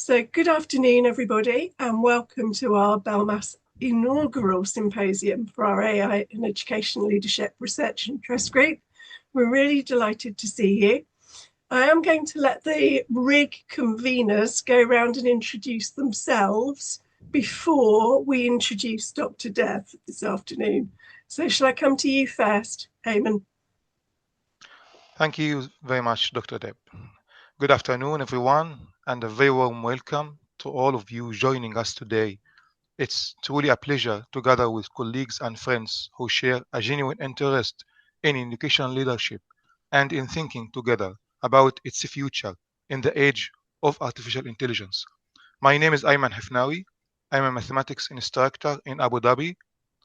So good afternoon, everybody, and welcome to our Belmas Inaugural Symposium for our AI in Education Leadership Research Interest Group. We're really delighted to see you. I am going to let the RIG conveners go around and introduce themselves before we introduce Dr. Dev this afternoon. So shall I come to you first, Eamon? Thank you very much, Dr. Deb. Good afternoon, everyone, and a very warm welcome to all of you joining us today. It's truly a pleasure to gather with colleagues and friends who share a genuine interest in educational leadership and in thinking together about its future in the age of artificial intelligence. My name is Ayman Hifnawi. I'm a mathematics instructor in Abu Dhabi.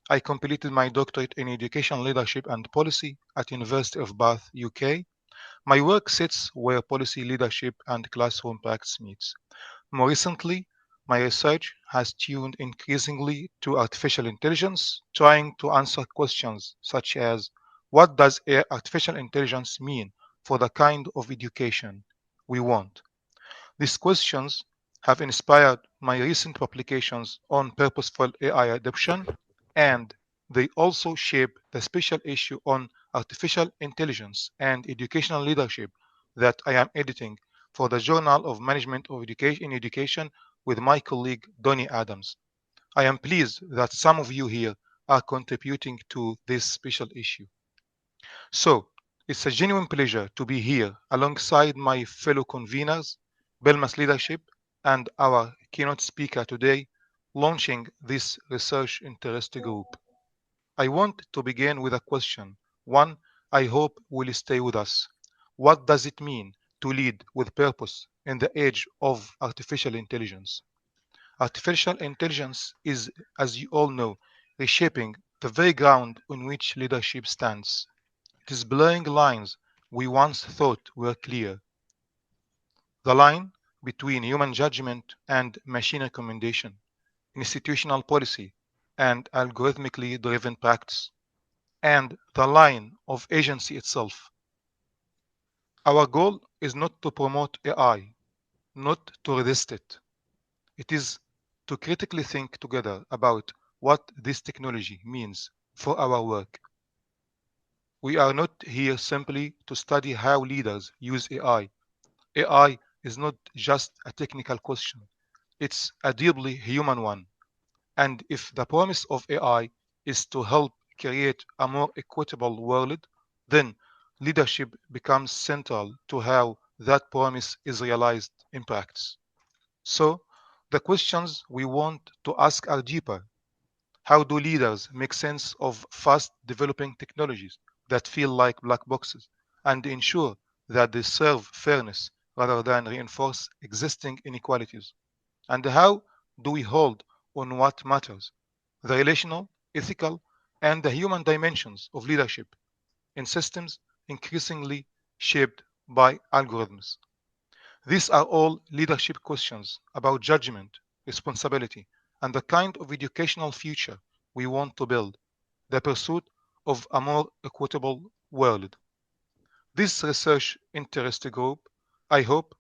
I completed my doctorate in education leadership and policy at University of Bath, UK. My work sits where policy leadership and classroom practice meets. More recently, my research has tuned increasingly to artificial intelligence, trying to answer questions such as what does artificial intelligence mean for the kind of education we want? These questions have inspired my recent publications on purposeful AI adoption, and they also shape the special issue on artificial intelligence and educational leadership that I am editing for the Journal of Management of Education in Education with my colleague Donny Adams. I am pleased that some of you here are contributing to this special issue. So, it's a genuine pleasure to be here alongside my fellow conveners, Belmas Leadership, and our keynote speaker today, launching this research interest group. I want to begin with a question, one I hope will stay with us. What does it mean to lead with purpose in the age of artificial intelligence? Artificial intelligence is, as you all know, reshaping the very ground on which leadership stands. It is blurring lines we once thought were clear. The line between human judgment and machine recommendation, institutional policy and algorithmically driven practice, and the line of agency itself. Our goal is not to promote AI, not to resist it. It is to critically think together about what this technology means for our work. We are not here simply to study how leaders use AI. AI is not just a technical question, it's a deeply human one. And if the promise of AI is to help create a more equitable world, then leadership becomes central to how that promise is realized in practice. So, the questions we want to ask are deeper. How do leaders make sense of fast developing technologies that feel like black boxes and ensure that they serve fairness rather than reinforce existing inequalities? And how do we hold on what matters, the relational, ethical, and the human dimensions of leadership in systems increasingly shaped by algorithms? These are all leadership questions about judgment, responsibility, and the kind of educational future we want to build, the pursuit of a more equitable world. This research interest group, I hope,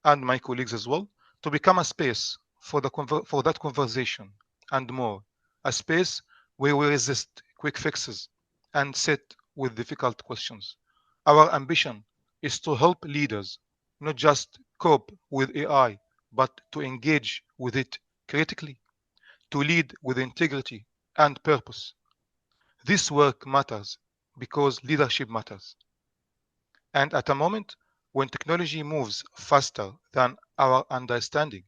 and my colleagues as well, to become a space for, for that conversation and more, a space where we resist quick fixes and sit with difficult questions. Our ambition is to help leaders not just cope with AI, but to engage with it critically, to lead with integrity and purpose. This work matters because leadership matters. And at a moment when technology moves faster than our understanding,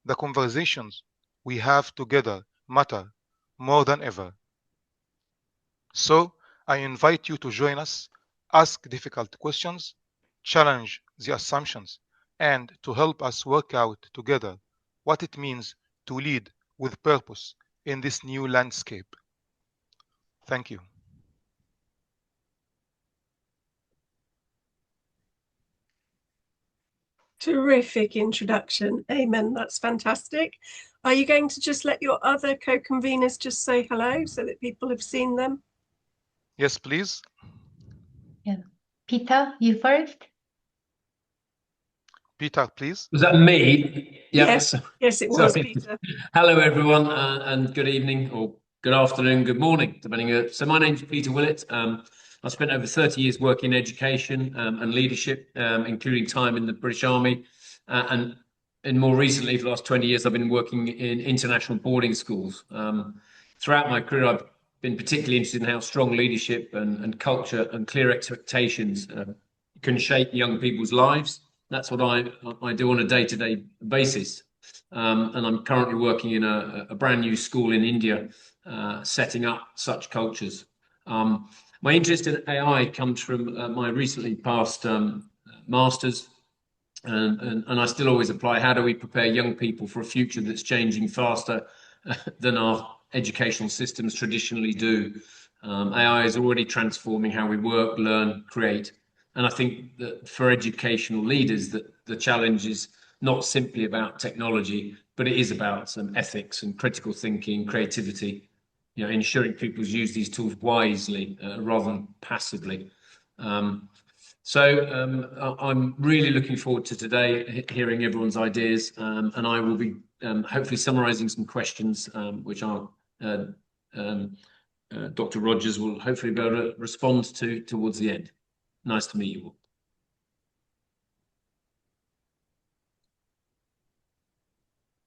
the conversations we have together matter more than ever. So I invite you to join us, ask difficult questions, challenge the assumptions, and to help us work out together what it means to lead with purpose in this new landscape. Thank you. Terrific introduction. Amen. That's fantastic. Are you going to just let your other co-conveners just say hello so that people have seen them? Yes, please. Yeah. Peter, you first. Peter, please. Was that me? Yes, yes, it was, Sorry. Peter. Hello, everyone, and good evening or good afternoon, good morning, depending. So my name's Peter Willett. I spent over 30 years working in education and leadership, including time in the British Army. And more recently, for the last 20 years, I've been working in international boarding schools. Throughout my career, I've been particularly interested in how strong leadership and culture and clear expectations can shape young people's lives. That's what I do on a day-to-day basis. And I'm currently working in a brand new school in India, setting up such cultures. My interest in AI comes from my recently passed master's, and I still always apply. How do we prepare young people for a future that's changing faster than our educational systems traditionally do? AI is already transforming how we work, learn, create. And I think that for educational leaders, that the challenge is not simply about technology, but it is about some ethics and critical thinking, creativity, ensuring people use these tools wisely rather than passively. So I'm really looking forward to today, hearing everyone's ideas, and I will be hopefully summarising some questions, which Dr. Rodgers will hopefully be able to respond to towards the end. Nice to meet you all.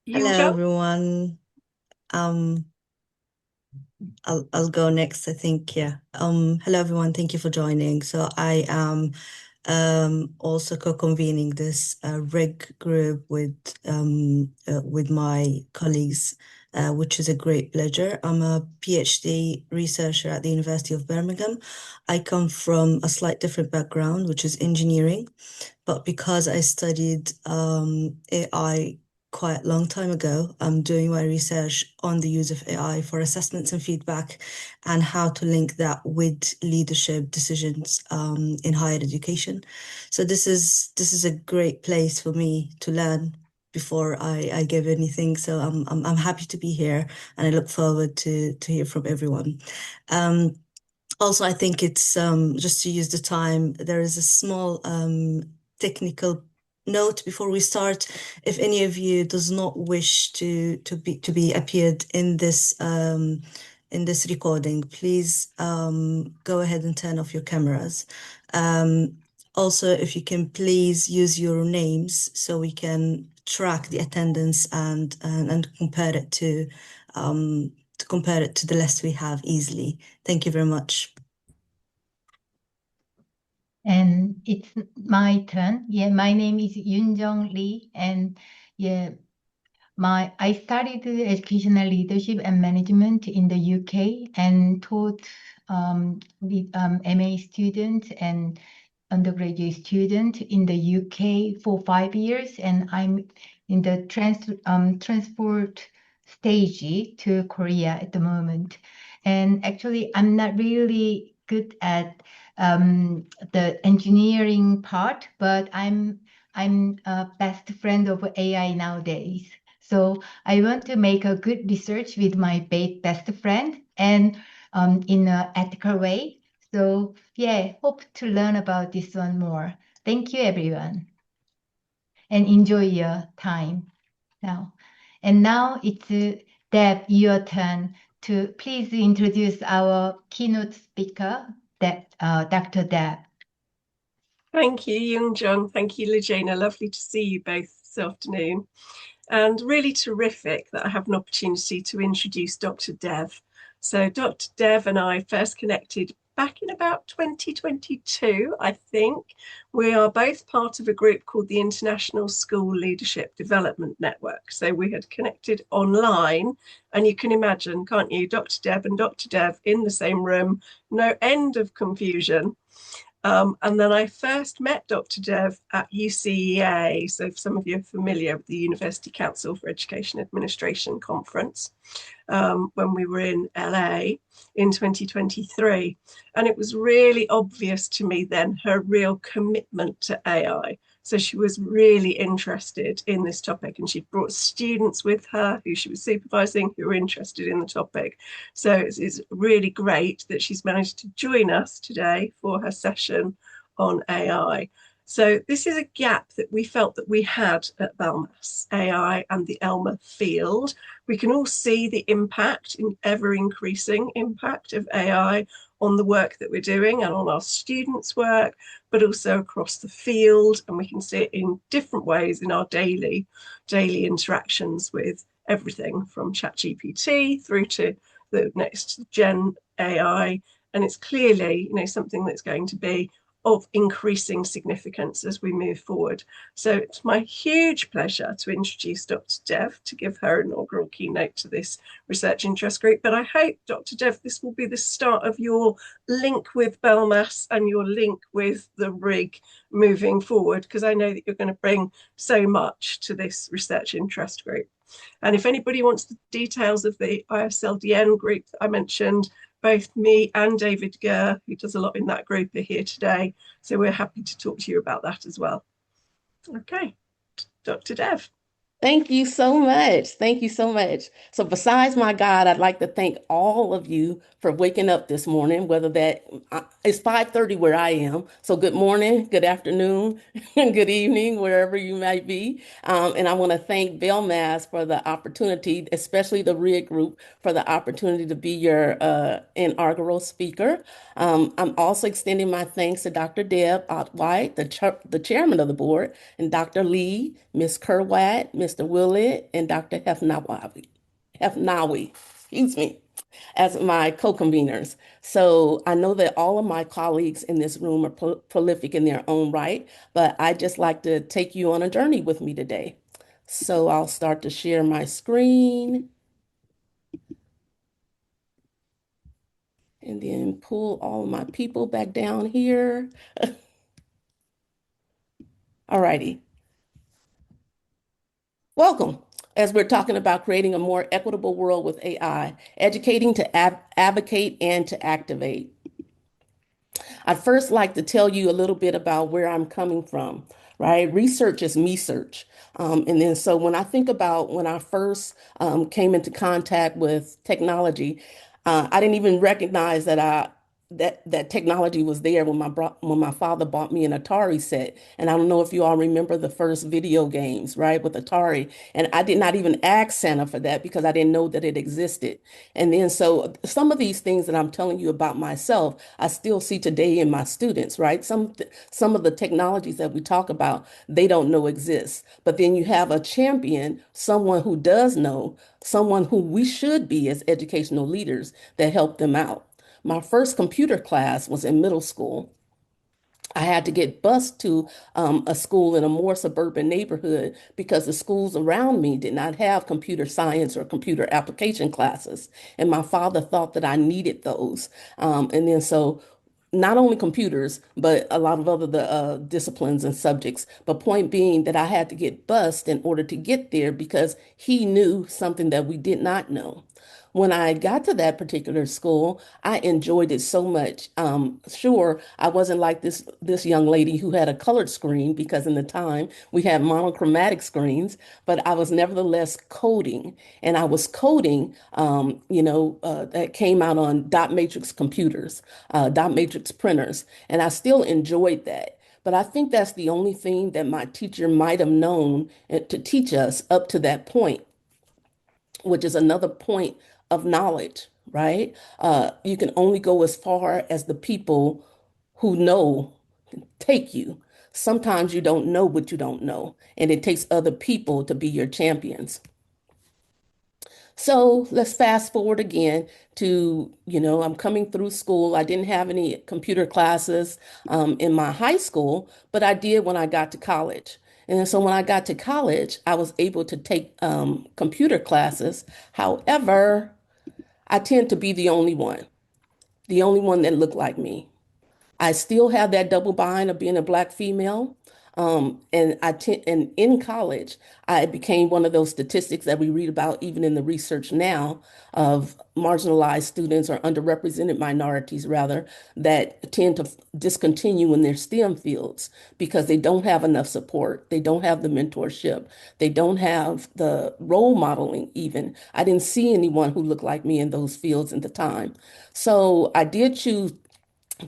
Hello, everyone. I'll go next, I think. Yeah. Hello, everyone. Thank you for joining. So I am also co-convening this RIG group with my colleagues, which is a great pleasure. I'm a PhD researcher at the University of Birmingham. I come from a slight different background, which is engineering, but because I studied AI quite a long time ago, I'm doing my research on the use of AI for assessments and feedback and how to link that with leadership decisions in higher education. So this is a great place for me to learn before I give anything. So I'm happy to be here, and I look forward to hear from everyone. Also, I think it's just to use the time, there is a small technical note before we start. If any of you does not wish to be appeared in this recording, please go ahead and turn off your cameras. Also, if you can please use your names so we can track the attendance and compare it to the list we have easily. Thank you very much. And it's my turn. Yeah, my name is Yoonjung Lee, and yeah, I studied educational leadership and management in the UK and taught with MA students and undergraduate students in the UK for 5 years, and I'm in the transport stage to Korea at the moment. And actually, I'm not really good at the engineering part, but I'm a best friend of AI nowadays. So I want to make a good research with my best friend and in an ethical way. So yeah, hope to learn about this one more. Thank you, everyone, and enjoy your time now. And now it's Deb, your turn to please introduce our keynote speaker, Dr. Deb. Thank you, Yoongjung. Thank you, Legina. Lovely to see you both this afternoon. And really terrific that I have an opportunity to introduce Dr. Dev. So Dr. Dev and I first connected back in about 2022, I think. We are both part of a group called the International School Leadership Development Network. So we had connected online, and you can imagine, can't you, Dr. Deb and Dr. Dev in the same room, no end of confusion. And then I first met Dr. Dev at UCEA. So if some of you are familiar with the University Council for Education Administration conference, when we were in LA in 2023. And it was really obvious to me then her real commitment to AI. So she was really interested in this topic, and she brought students with her who she was supervising who were interested in the topic. So it's really great that she's managed to join us today for her session on AI. So this is a gap that we felt that we had at Belmas AI and the ELMA field. We can all see the impact, in ever increasing impact of AI on the work that we're doing and on our students' work, but also across the field. And we can see it in different ways in our daily interactions with everything from ChatGPT through to the next gen AI. And it's clearly, something that's going to be of increasing significance as we move forward. So it's my huge pleasure to introduce Dr. Dev to give her inaugural keynote to this research interest group. But I hope, Dr. Dev, this will be the start of your link with Belmas and your link with the RIG moving forward, because I know that you're going to bring so much to this research interest group. And if anybody wants the details of the ISLDN group that I mentioned, both me and David Gurr, who does a lot in that group, are here today. So we're happy to talk to you about that as well. Okay, Dr. Dev. Thank you so much. Thank you so much. So besides my God, I'd like to thank all of you for waking up this morning, whether that it's 5:30 where I am. So good morning, good afternoon, and good evening, wherever you might be. And I want to thank Belmas for the opportunity, especially the RIG group, for the opportunity to be your inaugural speaker. I'm also extending my thanks to Dr. Deb White, the chairman of the board, and Dr. Lee, Ms. Kerwat, Mr. Willett, and Dr. Hefnawi, excuse me, as my co-conveners. So I know that all of my colleagues in this room are prolific in their own right, but I just like to take you on a journey with me today. So I'll start to share my screen. And then pull all of my people back down here. All righty. Welcome. As we're talking about creating a more equitable world with AI, educating to advocate and to activate. I'd first like to tell you a little bit about where I'm coming from, right? Research is me search. And then so when I think about when I first came into contact with technology, I didn't even recognize that technology was there when my father bought me an Atari set. And I don't know if you all remember the first video games, right, with Atari. And I did not even ask Santa for that because I didn't know that it existed. And then so some of these things that I'm telling you about myself, I still see today in my students, right? Some of the technologies that we talk about, they don't know exist. But then you have a champion, someone who does know, someone who we should be as educational leaders that help them out. My first computer class was in middle school. I had to get bused to a school in a more suburban neighborhood because the schools around me did not have computer science or computer application classes. And my father thought that I needed those. And then so not only computers, but a lot of other disciplines and subjects. But point being that I had to get bused in order to get there because he knew something that we did not know. When I got to that particular school, I enjoyed it so much. Sure, I wasn't like this young lady who had a colored screen because in the time we had monochromatic screens, but I was nevertheless coding, and I was coding, that came out on dot matrix computers, dot matrix printers, and I still enjoyed that. But I think that's the only thing that my teacher might have known to teach us up to that point, which is another point of knowledge, right? You can only go as far as the people who know take you. Sometimes you don't know what you don't know, and it takes other people to be your champions. So let's fast forward again to, I'm coming through school. I didn't have any computer classes in my high school, but I did when I got to college. And so when I got to college, I was able to take computer classes. However, I tend to be the only one that looked like me. I still have that double bind of being a Black female. And in college, I became one of those statistics that we read about even in the research now of marginalized students or underrepresented minorities rather that tend to discontinue in their STEM fields because they don't have enough support. They don't have the mentorship. They don't have the role modeling even. I didn't see anyone who looked like me in those fields at the time. So I did choose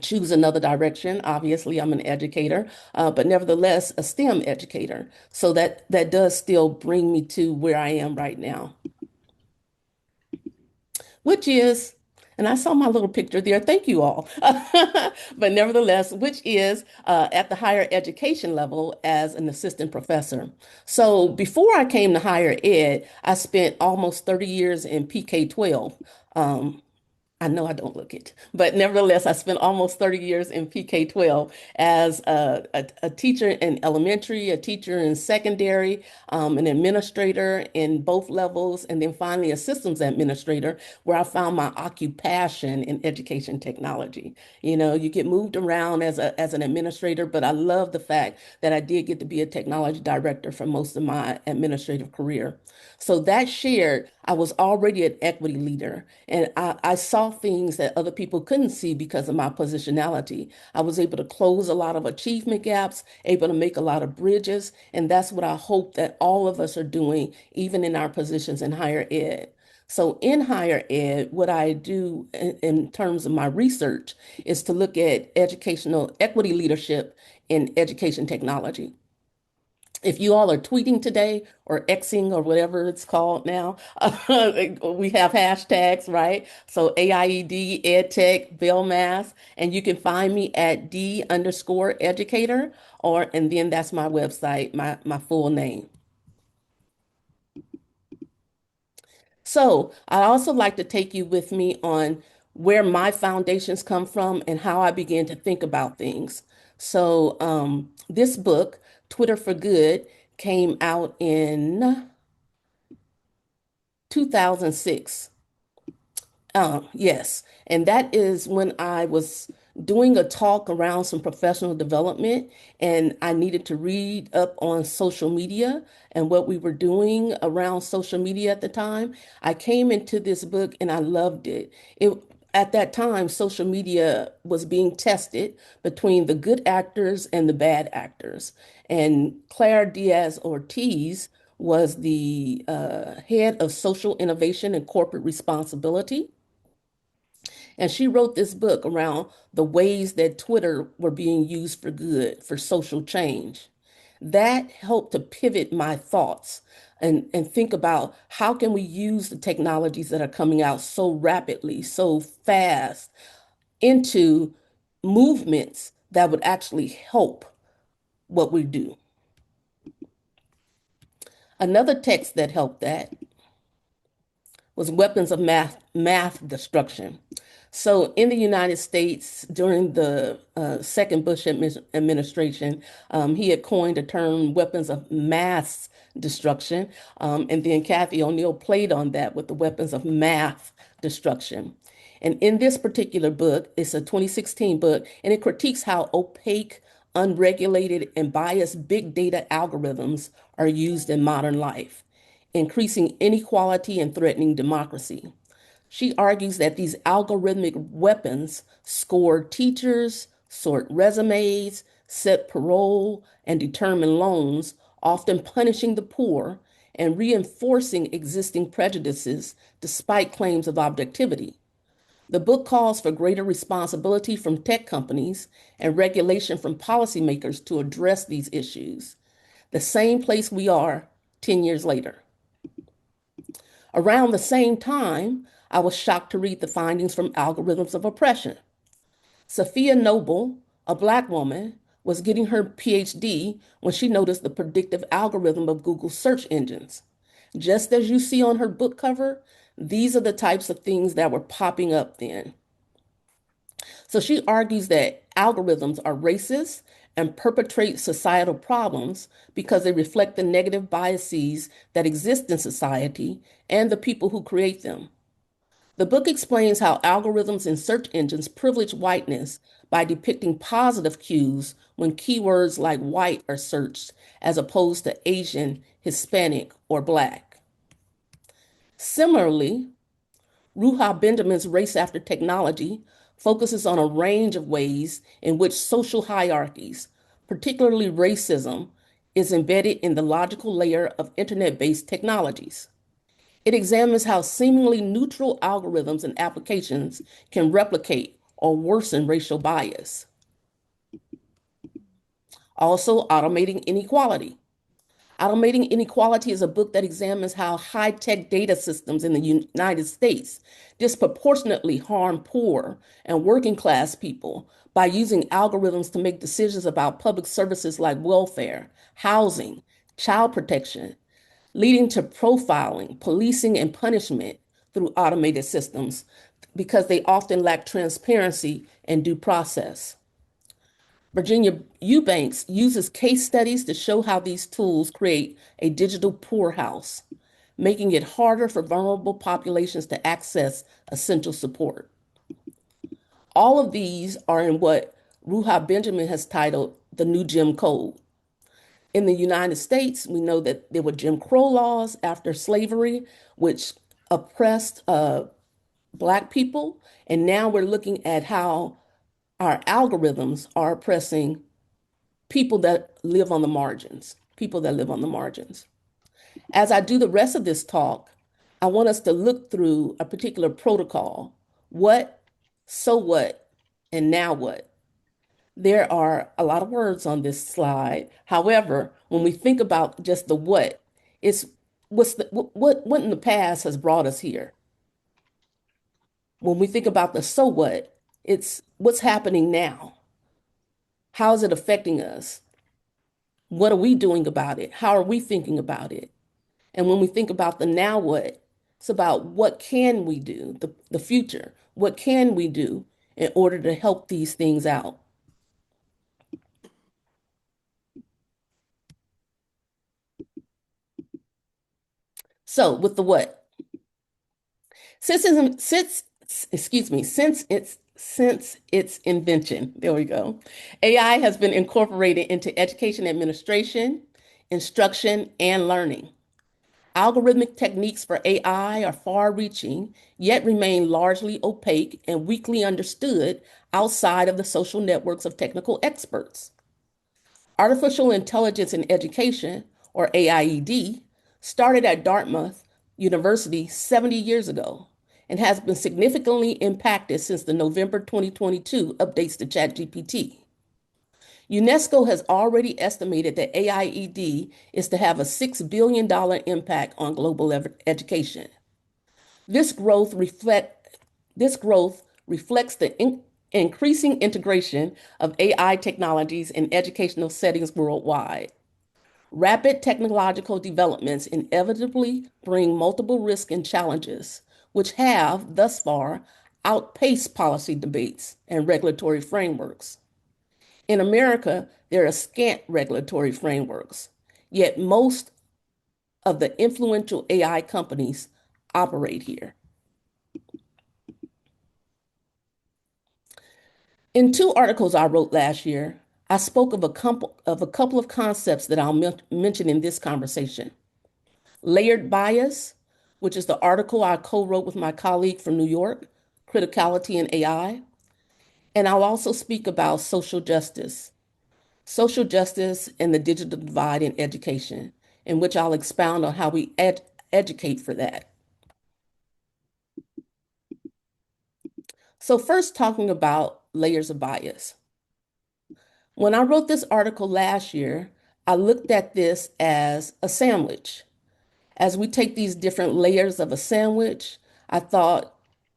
choose another direction. Obviously, I'm an educator, but nevertheless, a STEM educator. So that does still bring me to where I am right now, which is, and I saw my little picture there, thank you all. But nevertheless, which is at the higher education level as an assistant professor. So before I came to higher ed, I spent almost 30 years in PK-12. I know I don't look it, but nevertheless, I spent almost 30 years in PK-12 as a teacher in elementary, a teacher in secondary, an administrator in both levels, and then finally a systems administrator, where I found my occupation in education technology. You know, you get moved around as an administrator, but I love the fact that I did get to be a technology director for most of my administrative career. So that shared, I was already an equity leader, and I saw things that other people couldn't see because of my positionality. I was able to close a lot of achievement gaps, able to make a lot of bridges, and that's what I hope that all of us are doing, even in our positions in higher ed. So in higher ed, what I do in terms of my research is to look at educational equity leadership in education technology. If you all are tweeting today or Xing or whatever it's called now, we have hashtags, right? So AIED, EdTech, BellMass, and you can find me at D_educator, and then that's my website, my full name. So I also like to take you with me on where my foundations come from and how I began to think about things. So this book, Twitter for Good, came out in 2006. Yes. And that is when I was doing a talk around some professional development, and I needed to read up on social media and what we were doing around social media at the time. I came into this book and I loved it. At that time, social media was being tested between the good actors and the bad actors. And Claire Diaz Ortiz was the head of social innovation and corporate responsibility. And she wrote this book around the ways that Twitter were being used for good, for social change. That helped to pivot my thoughts and think about how can we use the technologies that are coming out so rapidly, so fast, into movements that would actually help what we do. Another text that helped that was Weapons of Math Destruction. So in the United States, during the second Bush administration, he had coined a term, weapons of mass destruction. And then Kathy O'Neill played on that with the weapons of math destruction. And in this particular book, it's a 2016 book, and it critiques how opaque, unregulated, and biased big data algorithms are used in modern life, increasing inequality and threatening democracy. She argues that these algorithmic weapons score teachers, sort resumes, set parole, and determine loans, often punishing the poor and reinforcing existing prejudices despite claims of objectivity. The book calls for greater responsibility from tech companies and regulation from policymakers to address these issues, the same place we are 10 years later. Around the same time, I was shocked to read the findings from Algorithms of Oppression. Sophia Noble, a Black woman, was getting her PhD when she noticed the predictive algorithm of Google search engines. Just as you see on her book cover, these are the types of things that were popping up then. So she argues that algorithms are racist and perpetrate societal problems because they reflect the negative biases that exist in society and the people who create them. The book explains how algorithms and search engines privilege whiteness by depicting positive cues when keywords like white are searched, as opposed to Asian, Hispanic, or Black. Similarly, Ruha Benjamin's Race After Technology focuses on a range of ways in which social hierarchies, particularly racism, is embedded in the logical layer of internet-based technologies. It examines how seemingly neutral algorithms and applications can replicate or worsen racial bias. Also, Automating Inequality. Automating Inequality is a book that examines how high-tech data systems in the United States disproportionately harm poor and working-class people by using algorithms to make decisions about public services like welfare, housing, child protection, leading to profiling, policing, and punishment through automated systems because they often lack transparency and due process. Virginia Eubanks uses case studies to show how these tools create a digital poorhouse, making it harder for vulnerable populations to access essential support. All of these are in what Ruha Benjamin has titled the New Jim Code. In the United States, we know that there were Jim Crow laws after slavery, which oppressed Black people. And now we're looking at how our algorithms are oppressing people that live on the margins, people that live on the margins. As I do the rest of this talk, I want us to look through a particular protocol. What, so what, and now what? There are a lot of words on this slide. However, when we think about just the what, it's what in the past has brought us here. When we think about the so what, it's what's happening now. How is it affecting us? What are we doing about it? How are we thinking about it? And when we think about the now what, it's about what can we do, the future. What can we do in order to help these things out? So with the what? Since its invention, there we go, AI has been incorporated into education administration, instruction, and learning. Algorithmic techniques for AI are far-reaching, yet remain largely opaque and weakly understood outside of the social networks of technical experts. Artificial Intelligence in Education, or AIED, started at Dartmouth University 70 years ago and has been significantly impacted since the November 2022 updates to ChatGPT. UNESCO has already estimated that AIED is to have a $6 billion impact on global education. This growth reflects the increasing integration of AI technologies in educational settings worldwide. Rapid technological developments inevitably bring multiple risks and challenges, which have, thus far, outpaced policy debates and regulatory frameworks. In America, there are scant regulatory frameworks, yet most of the influential AI companies operate here. In 2 articles I wrote last year, I spoke of a couple of concepts that I'll mention in this conversation. Layered bias, which is the article I co-wrote with my colleague from New York, Criticality in AI. And I'll also speak about social justice and the digital divide in education, in which I'll expound on how we educate for that. So first, talking about layers of bias. When I wrote this article last year, I looked at this as a sandwich. As we take these different layers of a sandwich, I thought,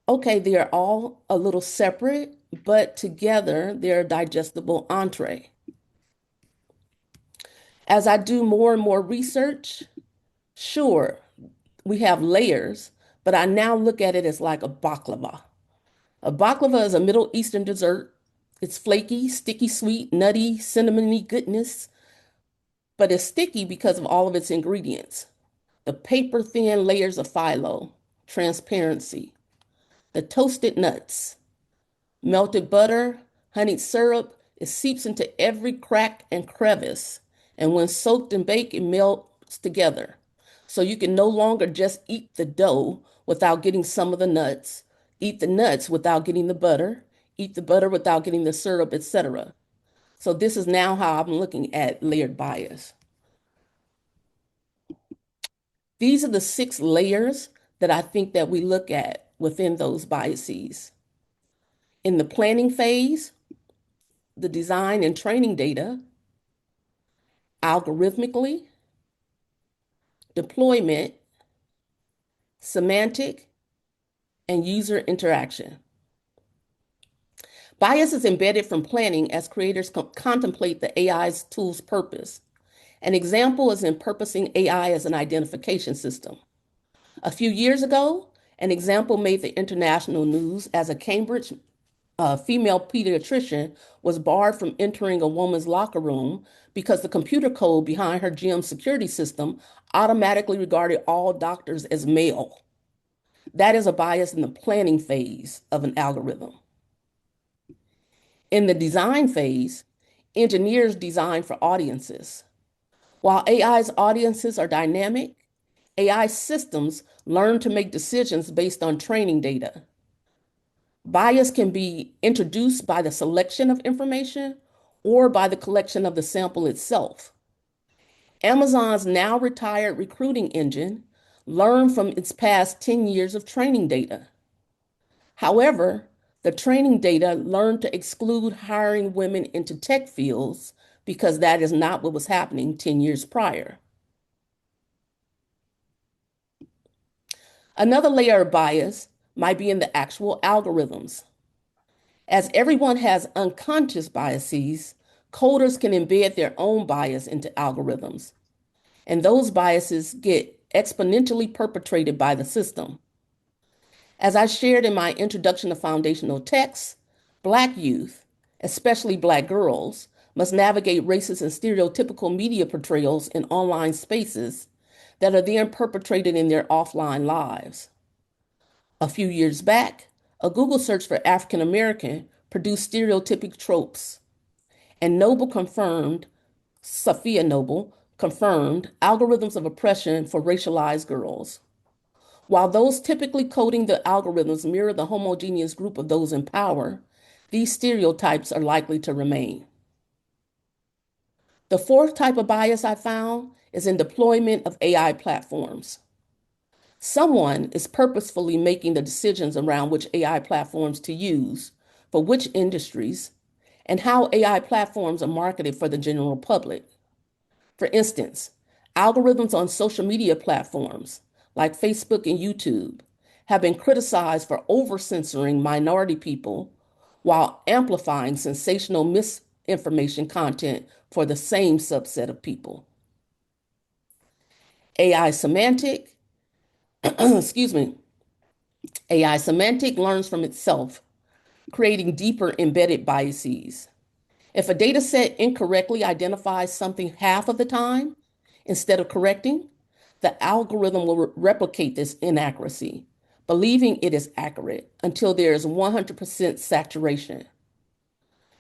okay, they are all a little separate, but together they're a digestible entree. As I do more and more research, sure, we have layers, but I now look at it as like a baklava. A baklava is a Middle Eastern dessert. It's flaky, sticky, sweet, nutty, cinnamony goodness, but it's sticky because of all of its ingredients. The paper-thin layers of phyllo, transparency, the toasted nuts, melted butter, honeyed syrup, it seeps into every crack and crevice. And when soaked and baked, it melts together. So you can no longer just eat the dough without getting some of the nuts, eat the nuts without getting the butter, eat the butter without getting the syrup, etc. So this is now how I'm looking at layered bias. These are the 6 layers that I think that we look at within those biases. In the planning phase, the design and training data, algorithmically, deployment, semantic, and user interaction. Bias is embedded from planning as creators contemplate the AI's tool's purpose. An example is in purposing AI as an identification system. A few years ago, an example made the international news as a Cambridge female pediatrician was barred from entering a woman's locker room because the computer code behind her gym security system automatically regarded all doctors as male. That is a bias in the planning phase of an algorithm. In the design phase, engineers design for audiences. While AI's audiences are dynamic, AI systems learn to make decisions based on training data. Bias can be introduced by the selection of information or by the collection of the sample itself. Amazon's now retired recruiting engine learned from its past 10 years of training data. However, the training data learned to exclude hiring women into tech fields because that is not what was happening 10 years prior. Another layer of bias might be in the actual algorithms. As everyone has unconscious biases, coders can embed their own bias into algorithms, and those biases get exponentially perpetrated by the system. As I shared in my introduction to foundational texts, Black youth, especially Black girls, must navigate racist and stereotypical media portrayals in online spaces that are then perpetrated in their offline lives. A few years back, a Google search for African American produced stereotypic tropes, and Sophia Noble confirmed algorithms of oppression for racialized girls. While those typically coding the algorithms mirror the homogeneous group of those in power, these stereotypes are likely to remain. The fourth type of bias I found is in deployment of AI platforms. Someone is purposefully making the decisions around which AI platforms to use, for which industries, and how AI platforms are marketed for the general public. For instance, algorithms on social media platforms like Facebook and YouTube have been criticized for over-censoring minority people while amplifying sensational misinformation content for the same subset of people. AI semantic learns from itself, creating deeper embedded biases. If a data set incorrectly identifies something half of the time, instead of correcting, the algorithm will replicate this inaccuracy, believing it is accurate until there is 100% saturation.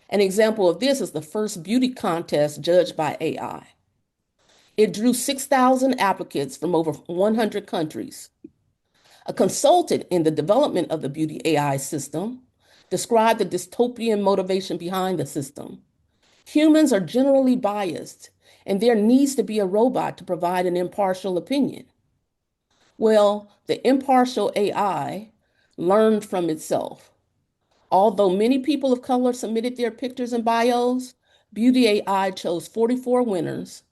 An example of this is the first beauty contest judged by AI. It drew 6,000 applicants from over 100 countries. A consultant in the development of the beauty AI system described the dystopian motivation behind the system. Humans are generally biased, and there needs to be a robot to provide an impartial opinion. Well, the impartial AI learned from itself. Although many people of color submitted their pictures and bios, Beauty AI chose 44 winners,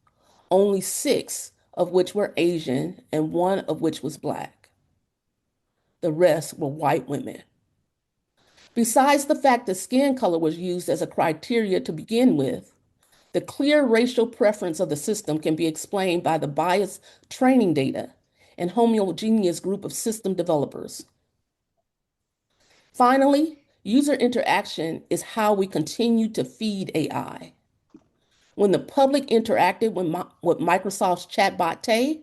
only 6 of which were Asian and 1 of which was Black. The rest were white women. Besides the fact that skin color was used as a criteria to begin with, the clear racial preference of the system can be explained by the biased training data and homogeneous group of system developers. Finally, user interaction is how we continue to feed AI. When the public interacted with Microsoft's chatbot Tay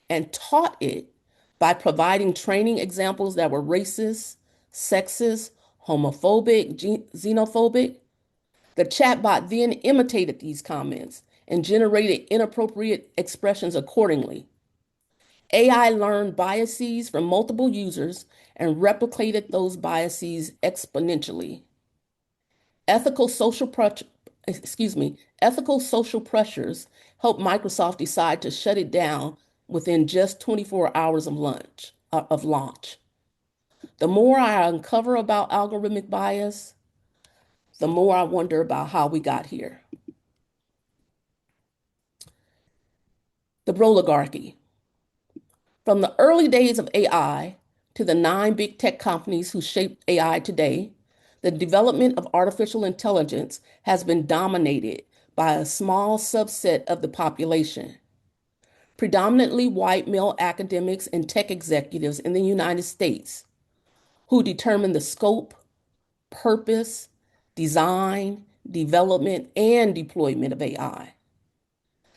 and taught it by providing training examples that were racist, sexist, homophobic, xenophobic, the chatbot then imitated these comments and generated inappropriate expressions accordingly. AI learned biases from multiple users and replicated those biases exponentially. Ethical social pressures helped Microsoft decide to shut it down within just 24 hours of launch. The more I uncover about algorithmic bias, the more I wonder about how we got here. The oligarchy. From the early days of AI to the 9 big tech companies who shape AI today, the development of artificial intelligence has been dominated by a small subset of the population, predominantly white male academics and tech executives in the United States, who determine the scope, purpose, design, development, and deployment of AI.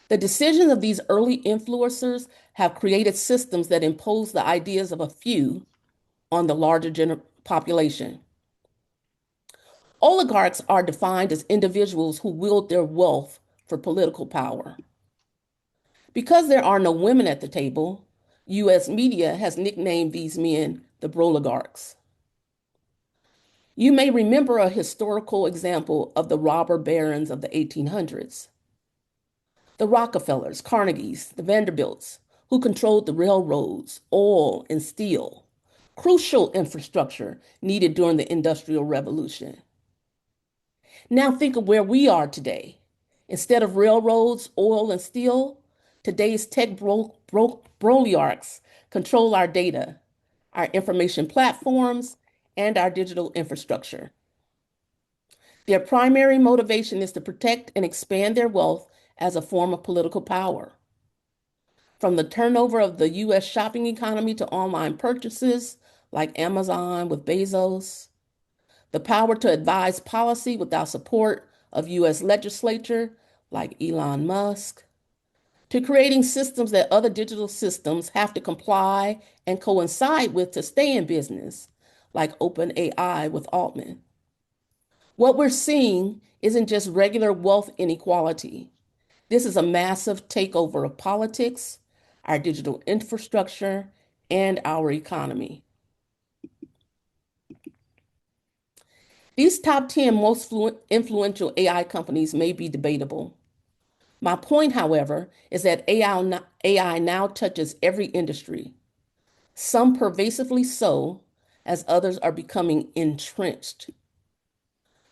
The decisions of these early influencers have created systems that impose the ideas of a few on the larger population. Oligarchs are defined as individuals who wield their wealth for political power. Because there are no women at the table, U.S. media has nicknamed these men the broligarchs. You may remember a historical example of the robber barons of the 1800s. The Rockefellers, Carnegies, the Vanderbilts, who controlled the railroads, oil, and steel, crucial infrastructure needed during the Industrial Revolution. Now think of where we are today. Instead of railroads, oil, and steel, today's tech broligarchs control our data, our information platforms, and our digital infrastructure. Their primary motivation is to protect and expand their wealth as a form of political power. From the turnover of the U.S. shopping economy to online purchases like Amazon with Bezos, the power to advise policy without support of U.S. legislature like Elon Musk, to creating systems that other digital systems have to comply and coincide with to stay in business, like OpenAI with Altman. What we're seeing isn't just regular wealth inequality. This is a massive takeover of politics, our digital infrastructure, and our economy. These top 10 most influential AI companies may be debatable. My point, however, is that AI now touches every industry, some pervasively so, as others are becoming entrenched.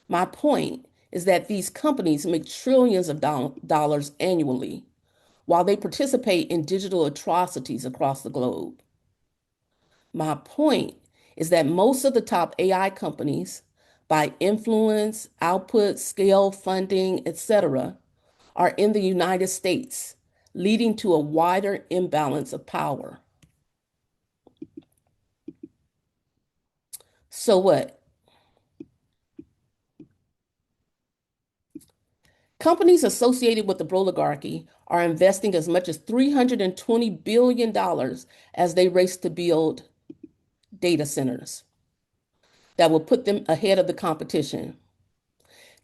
My point is that these companies make trillions of dollars annually while they participate in digital atrocities across the globe. My point is that most of the top AI companies, by influence, output, scale, funding, etc., are in the United States, leading to a wider imbalance of power. So what? Companies associated with the oligarchy are investing as much as $320 billion as they race to build data centers that will put them ahead of the competition.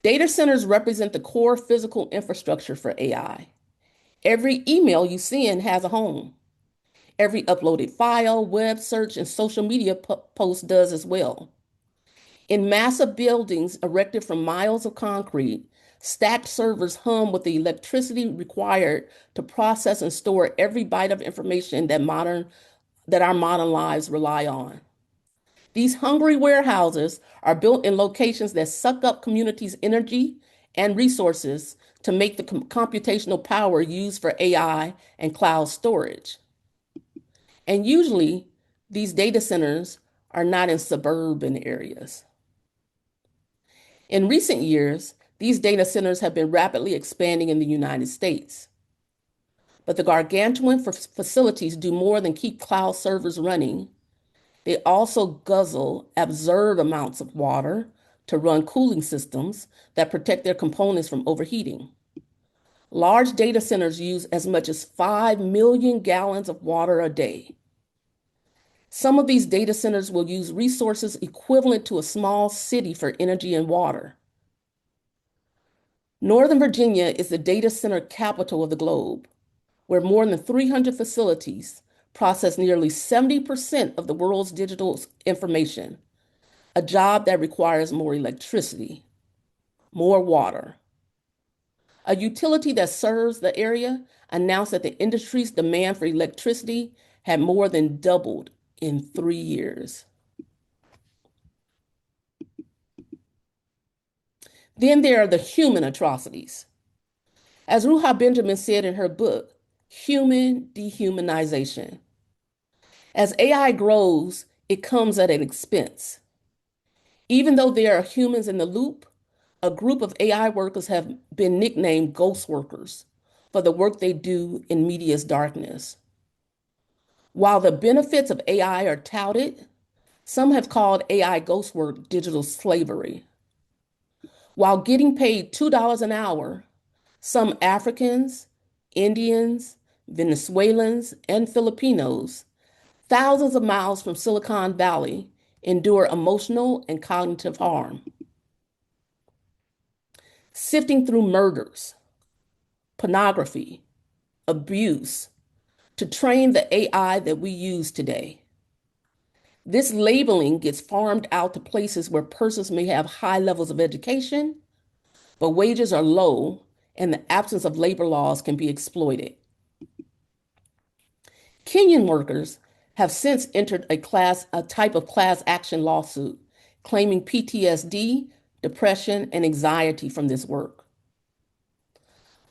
Data centers represent the core physical infrastructure for AI. Every email you send has a home. Every uploaded file, web search, and social media post does as well. In massive buildings erected from miles of concrete, stacked servers hum with the electricity required to process and store every byte of information that our modern lives rely on. These hungry warehouses are built in locations that suck up communities' energy and resources to make the computational power used for AI and cloud storage. And usually, these data centers are not in suburban areas. In recent years, these data centers have been rapidly expanding in the United States. But the gargantuan facilities do more than keep cloud servers running. They also guzzle absurd amounts of water to run cooling systems that protect their components from overheating. Large data centers use as much as 5 million gallons of water a day. Some of these data centers will use resources equivalent to a small city for energy and water. Northern Virginia is the data center capital of the globe, where more than 300 facilities process nearly 70% of the world's digital information, a job that requires more electricity, more water. A utility that serves the area announced that the industry's demand for electricity had more than doubled in 3 years. Then there are the human atrocities. As Ruha Benjamin said in her book, Human Dehumanization. As AI grows, it comes at an expense. Even though there are humans in the loop, a group of AI workers have been nicknamed ghost workers for the work they do in media's darkness. While the benefits of AI are touted, some have called AI ghost work digital slavery. While getting paid $2 an hour, some Africans, Indians, Venezuelans, and Filipinos, thousands of miles from Silicon Valley, endure emotional and cognitive harm. Sifting through murders, pornography, abuse, to train the AI that we use today. This labeling gets farmed out to places where persons may have high levels of education, but wages are low and the absence of labor laws can be exploited. Kenyan workers have since entered a type of class action lawsuit claiming PTSD, depression, and anxiety from this work.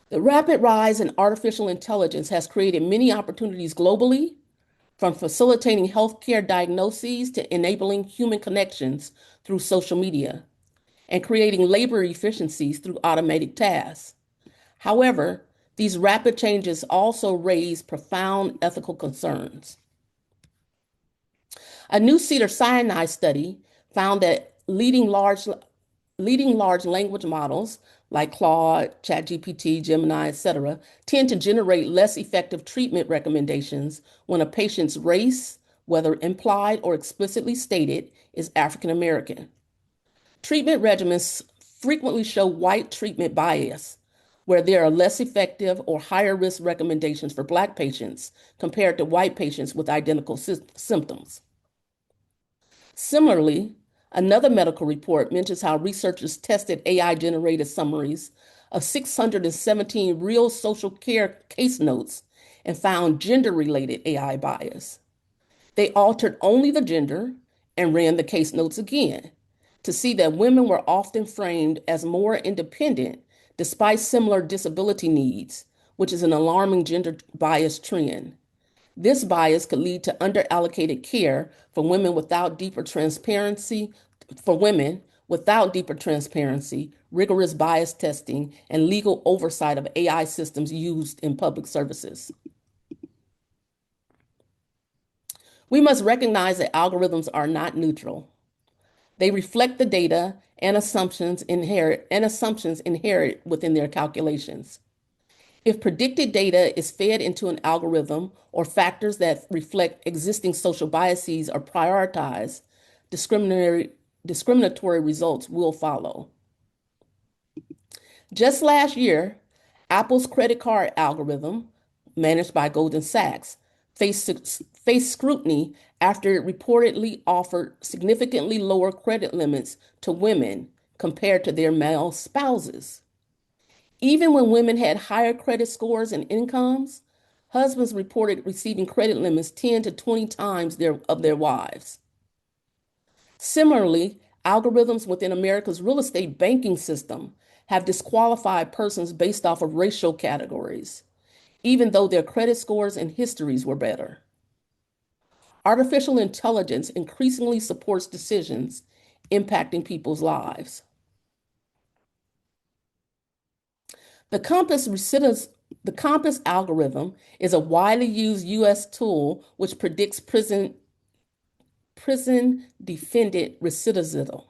The rapid rise in artificial intelligence has created many opportunities globally, from facilitating healthcare diagnoses to enabling human connections through social media, and creating labor efficiencies through automated tasks. However, these rapid changes also raise profound ethical concerns. A new Cedars-Sinai study found that leading large language models like Claude, ChatGPT, Gemini, etc., tend to generate less effective treatment recommendations when a patient's race, whether implied or explicitly stated, is African American. Treatment regimens frequently show white treatment bias, where there are less effective or higher risk recommendations for Black patients compared to white patients with identical symptoms. Similarly, another medical report mentions how researchers tested AI-generated summaries of 617 real social care case notes and found gender-related AI bias. They altered only the gender and ran the case notes again to see that women were often framed as more independent despite similar disability needs, which is an alarming gender bias trend. This bias could lead to underallocated care for women without deeper transparency, rigorous bias testing, and legal oversight of AI systems used in public services. We must recognize that algorithms are not neutral. They reflect the data and assumptions inherent within their calculations. If predicted data is fed into an algorithm or factors that reflect existing social biases are prioritized, discriminatory results will follow. Just last year, Apple's credit card algorithm, managed by Goldman Sachs, faced scrutiny after it reportedly offered significantly lower credit limits to women compared to their male spouses. Even when women had higher credit scores and incomes, husbands reported receiving credit limits 10 to 20 times of their wives. Similarly, algorithms within America's real estate banking system have disqualified persons based off of racial categories, even though their credit scores and histories were better. Artificial intelligence increasingly supports decisions impacting people's lives. The Compass algorithm is a widely used U.S. tool which predicts prison defendant recidivism.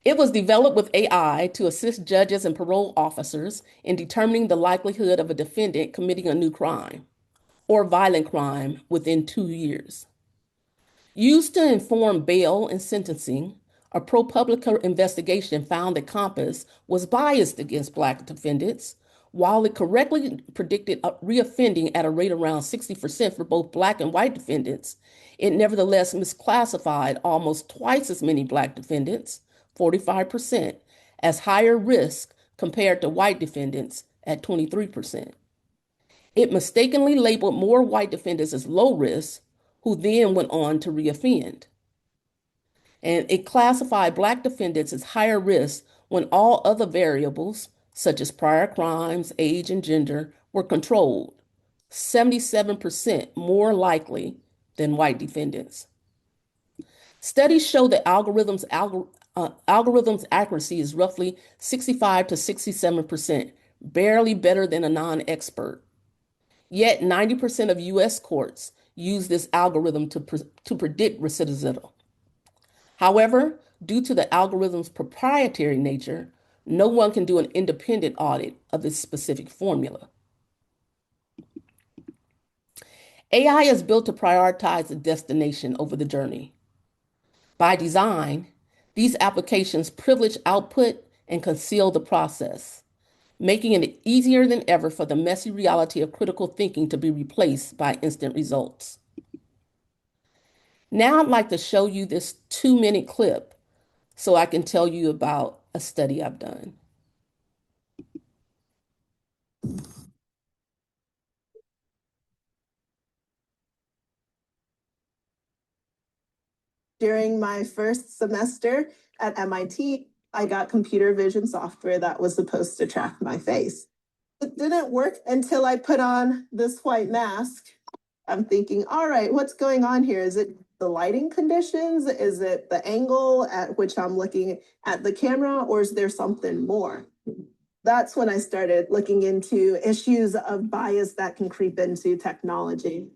It was developed with AI to assist judges and parole officers in determining the likelihood of a defendant committing a new crime or violent crime within 2 years. Used to inform bail and sentencing, a ProPublica investigation found that Compass was biased against Black defendants. While it correctly predicted reoffending at a rate around 60% for both Black and white defendants, it nevertheless misclassified almost twice as many Black defendants, 45%, as higher risk compared to white defendants at 23%. It mistakenly labeled more white defendants as low risk, who then went on to reoffend. And it classified Black defendants as higher risk when all other variables, such as prior crimes, age, and gender, were controlled, 77% more likely than white defendants. Studies show that algorithms' accuracy is roughly 65 to 67%, barely better than a non-expert. Yet 90% of US courts use this algorithm to predict recidivism. However, due to the algorithm's proprietary nature, no one can do an independent audit of this specific formula. AI is built to prioritize the destination over the journey. By design, these applications privilege output and conceal the process, making it easier than ever for the messy reality of critical thinking to be replaced by instant results. Now I'd like to show you this 2-minute clip so I can tell you about a study I've done. During my first semester at MIT, I got computer vision software that was supposed to track my face. It didn't work until I put on this white mask. I'm thinking, all right, what's going on here? Is it the lighting conditions? Is it the angle at which I'm looking at the camera, or is there something more? That's when I started looking into issues of bias that can creep into technology.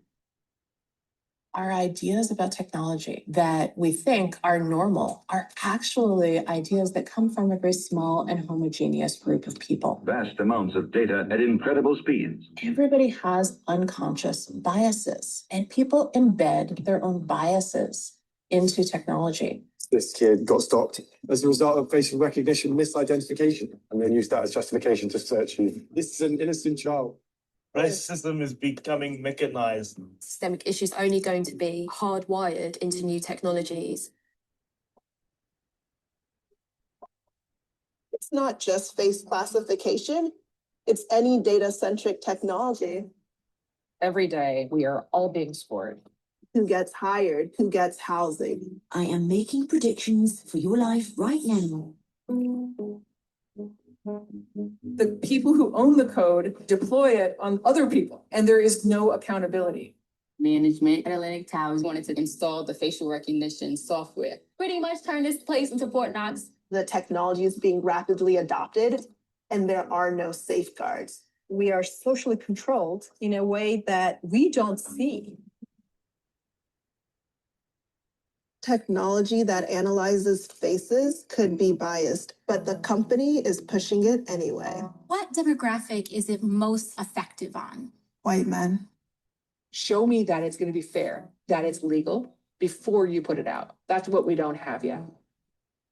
Our ideas about technology that we think are normal are actually ideas that come from a very small and homogeneous group of people. Vast amounts of data at incredible speeds. Everybody has unconscious biases, and people embed their own biases into technology. This kid got stopped as a result of facial recognition misidentification, and then used that as justification to search you. This is an innocent child. Racism is becoming mechanized. Systemic issues only going to be hardwired into new technologies. It's not just face classification, it's any data-centric technology. Every day, we are all being scored. Who gets hired? Who gets housing? I am making predictions for your life right now. The people who own the code deploy it on other people, and there is no accountability. Management at Atlantic Towers wanted to install the facial recognition software. Pretty much turn this place into Fort Knox. The technology is being rapidly adopted, and there are no safeguards. We are socially controlled in a way that we don't see. Technology that analyzes faces could be biased, but the company is pushing it anyway. What demographic is it most effective on? White men. Show me that it's going to be fair, that it's legal before you put it out. That's what we don't have yet.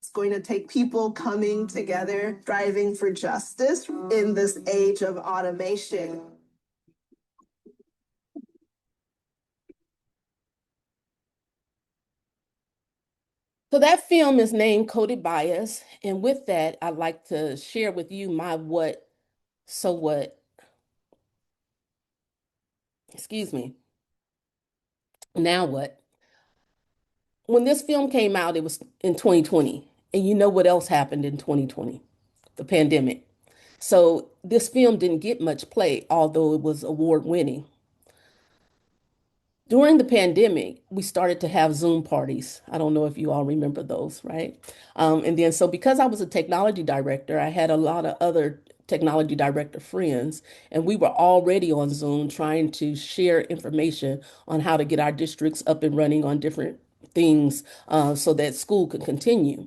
It's going to take people coming together, striving for justice in this age of automation. So that film is named Coded Bias. And with that, I'd like to share with you my what, so what. Excuse me. Now what? When this film came out, it was in 2020. And you know what else happened in 2020? The pandemic. So this film didn't get much play, although it was award-winning. During the pandemic, we started to have Zoom parties. I don't know if you all remember those, right? And then, so because I was a technology director, I had a lot of other technology director friends, and we were already on Zoom trying to share information on how to get our districts up and running on different things so that school could continue.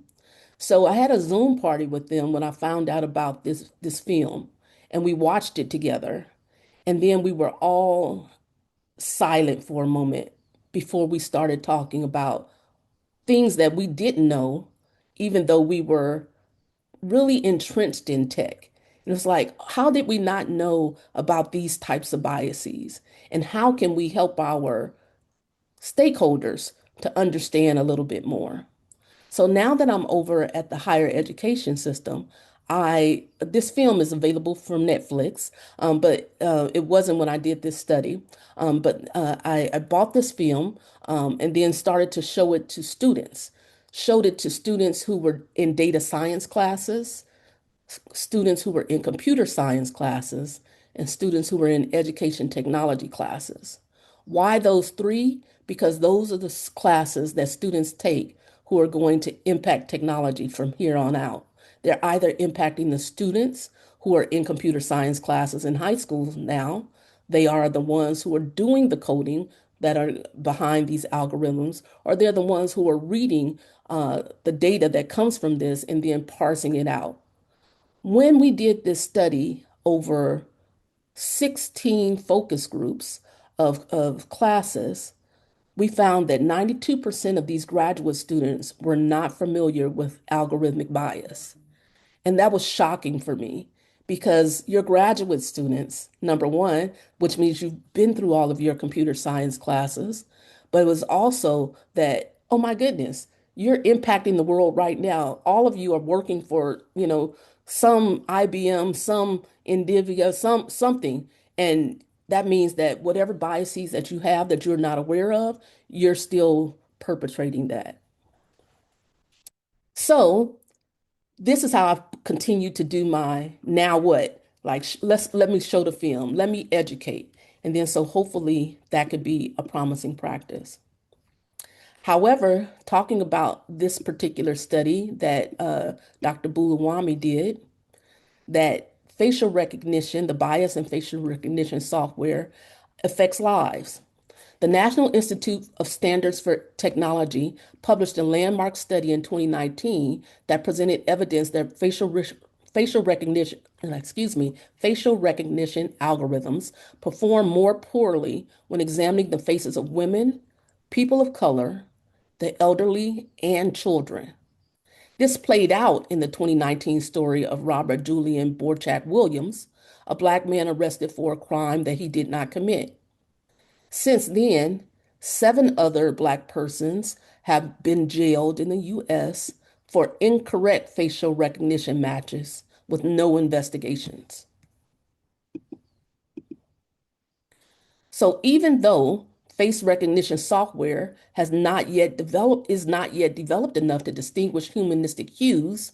So I had a Zoom party with them when I found out about this film, and we watched it together. And then we were all silent for a moment before we started talking about things that we didn't know, even though we were really entrenched in tech. And it's like, how did we not know about these types of biases? And how can we help our stakeholders to understand a little bit more? So now that I'm over at the higher education system, this film is available from Netflix, but it wasn't when I did this study. But I bought this film and then started to show it to students. Showed it to students who were in data science classes, students who were in computer science classes, and students who were in education technology classes. Why those three? Because those are the classes that students take who are going to impact technology from here on out. They're either impacting the students who are in computer science classes in high schools now. They are the ones who are doing the coding that are behind these algorithms, or they're the ones who are reading the data that comes from this and then parsing it out. When we did this study over 16 focus groups of classes, we found that 92% of these graduate students were not familiar with algorithmic bias. And that was shocking for me because your graduate students, number one, which means you've been through all of your computer science classes, but it was also that, oh my goodness, you're impacting the world right now. All of you are working for, some IBM, some NVIDIA, something. And that means that whatever biases that you have that you're not aware of, you're still perpetrating that. So this is how I've continued to do my now what? Like, let me show the film, let me educate. And then so hopefully that could be a promising practice. However, talking about this particular study that Dr. Bulawami did, that facial recognition, the bias in facial recognition software affects lives. The National Institute of Standards for Technology published a landmark study in 2019 that presented evidence that facial recognition algorithms perform more poorly when examining the faces of women, people of color, the elderly, and children. This played out in the 2019 story of Robert Julian Borchak Williams, a Black man arrested for a crime that he did not commit. Since then, 7 other Black persons have been jailed in the U.S. for incorrect facial recognition matches with no investigations. So even though face recognition software is not yet developed enough to distinguish humanistic hues,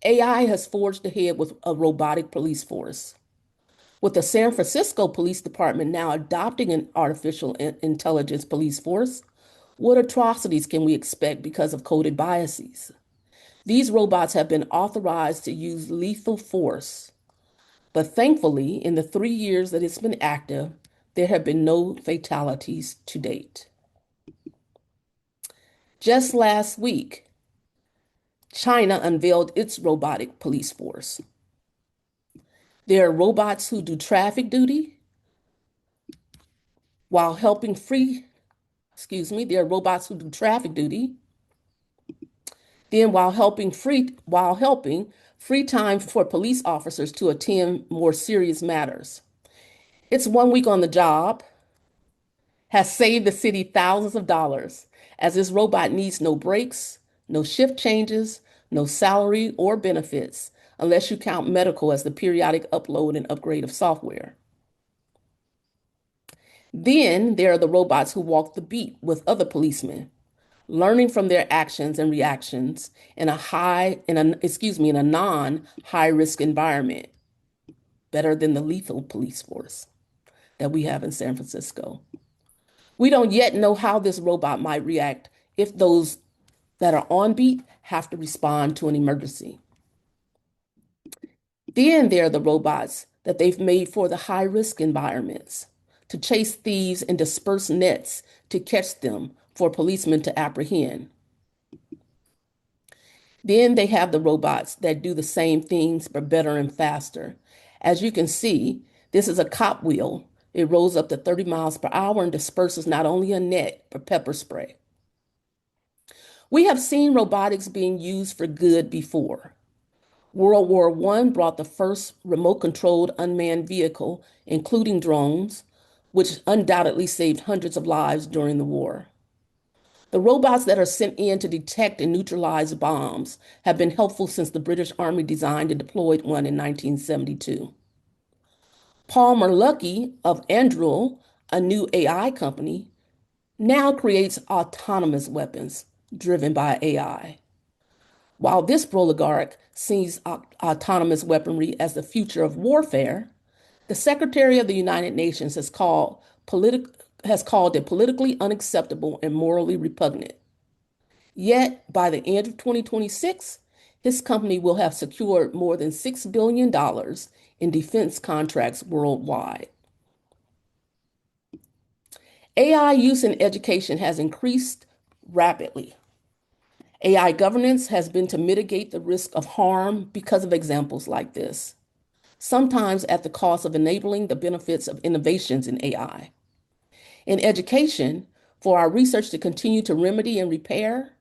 AI has forged ahead with a robotic police force. With the San Francisco Police Department now adopting an artificial intelligence police force, what atrocities can we expect because of coded biases? These robots have been authorized to use lethal force, but thankfully, in the 3 years that it's been active, there have been no fatalities to date. Just last week, China unveiled its robotic police force. There are robots who do traffic duty while helping there are robots who do traffic duty. Then while helping free time for police officers to attend more serious matters. It's 1 week on the job, has saved the city thousands of dollars, as this robot needs no breaks, no shift changes, no salary or benefits, unless you count medical as the periodic upload and upgrade of software. Then there are the robots who walk the beat with other policemen, learning from their actions and reactions in a non-high risk environment, better than the lethal police force that we have in San Francisco. We don't yet know how this robot might react if those that are on beat have to respond to an emergency. Then there are the robots that they've made for the high risk environments, to chase thieves and disperse nets to catch them for policemen to apprehend. Then they have the robots that do the same things but better and faster. As you can see, this is a cop wheel. It rolls up to 30 miles per hour and disperses not only a net, but pepper spray. We have seen robotics being used for good before. World War I brought the first remote-controlled unmanned vehicle, including drones, which undoubtedly saved hundreds of lives during the war. The robots that are sent in to detect and neutralize bombs have been helpful since the British Army designed and deployed one in 1972. Palmer Luckey of Anduril, a new AI company, now creates autonomous weapons driven by AI. While this oligarch sees autonomous weaponry as the future of warfare, the Secretary of the United Nations has called it politically unacceptable and morally repugnant. Yet, by the end of 2026, his company will have secured more than $6 billion in defense contracts worldwide. AI use in education has increased rapidly. AI governance has been to mitigate the risk of harm because of examples like this, sometimes at the cost of enabling the benefits of innovations in AI. In education, for our research to continue to remedy and repair,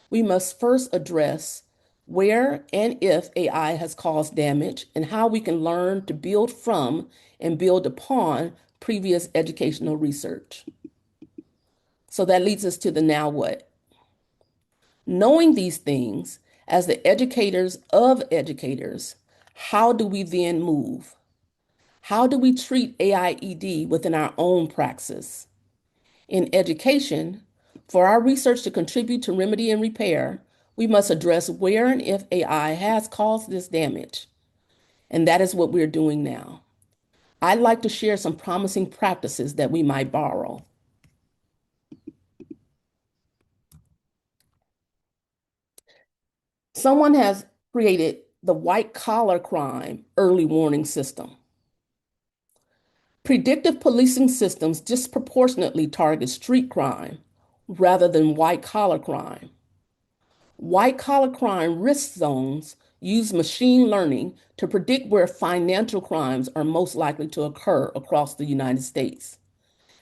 we must first address where and if AI has caused damage and how we can learn to build from and build upon previous educational research. So that leads us to the now what? Knowing these things, as the educators of educators, how do we then move? How do we treat AIED within our own praxis? In education, for our research to contribute to remedy and repair, we must address where and if AI has caused this damage. And that is what we're doing now. I'd like to share some promising practices that we might borrow. Someone has created the white collar crime early warning system. Predictive policing systems disproportionately target street crime rather than white collar crime. White collar crime risk zones use machine learning to predict where financial crimes are most likely to occur across the United States.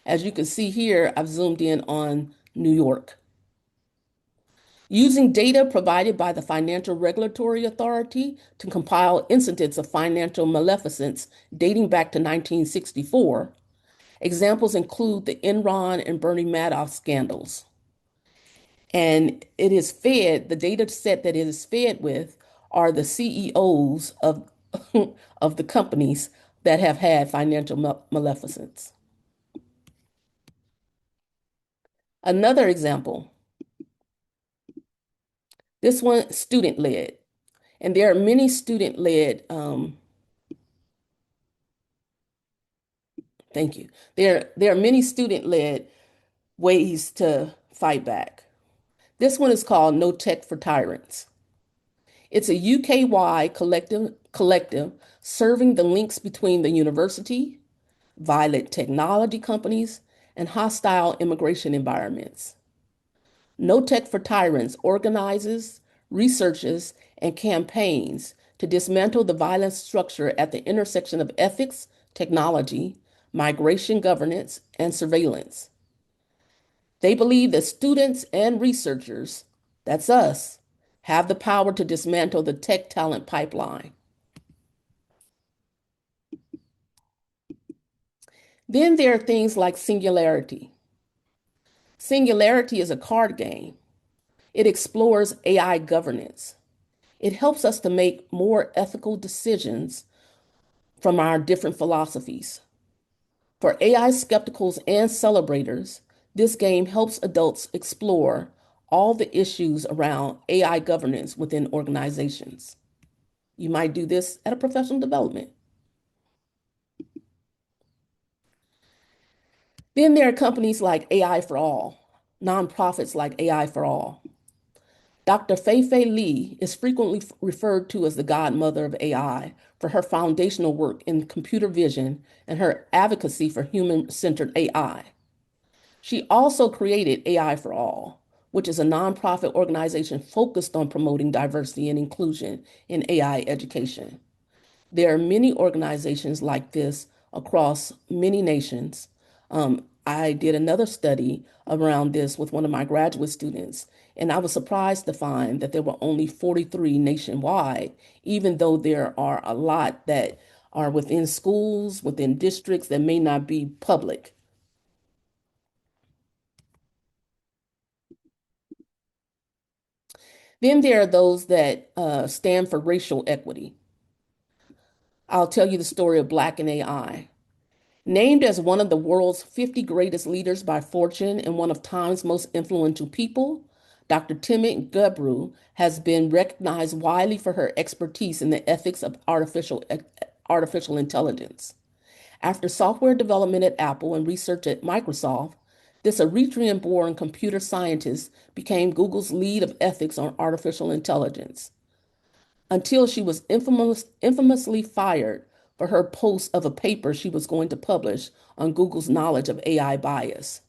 As you can see here, I've zoomed in on New York. Using data provided by the Financial Regulatory Authority to compile incidents of financial maleficence dating back to 1964, examples include the Enron and Bernie Madoff scandals. And it is fed, the data set that it is fed with are the CEOs of, of the companies that have had financial maleficence. Another example, this one student-led, and there are many student-led, thank you. There are many student-led ways to fight back. This one is called No Tech for Tyrants. It's a UK-wide collective serving the links between the university, violent technology companies, and hostile immigration environments. No Tech for Tyrants organizes, researches, and campaigns to dismantle the violent structure at the intersection of ethics, technology, migration governance, and surveillance. They believe that students and researchers, that's us, have the power to dismantle the tech talent pipeline. Then there are things like Singularity. Singularity is a card game. It explores AI governance. It helps us to make more ethical decisions from our different philosophies. For AI skepticals and celebrators, this game helps adults explore all the issues around AI governance within organizations. You might do this at a professional development. Then there are companies like AI for All, nonprofits like AI for All. Dr. Fei-Fei Li is frequently referred to as the godmother of AI for her foundational work in computer vision and her advocacy for human-centered AI. She also created AI for All, which is a nonprofit organization focused on promoting diversity and inclusion in AI education. There are many organizations like this across many nations. I did another study around this with one of my graduate students, and I was surprised to find that there were only 43 nationwide, even though there are a lot that are within schools, within districts that may not be public. Then there are those that stand for racial equity. I'll tell you the story of Black in AI. Named as one of the world's 50 greatest leaders by Fortune and one of Time's most influential people, Dr. Timit Gebru has been recognized widely for her expertise in the ethics of artificial intelligence. After software development at Apple and research at Microsoft, this Eritrean-born computer scientist became Google's lead of ethics on artificial intelligence, until she was infamously fired for her post of a paper she was going to publish on Google's knowledge of AI bias.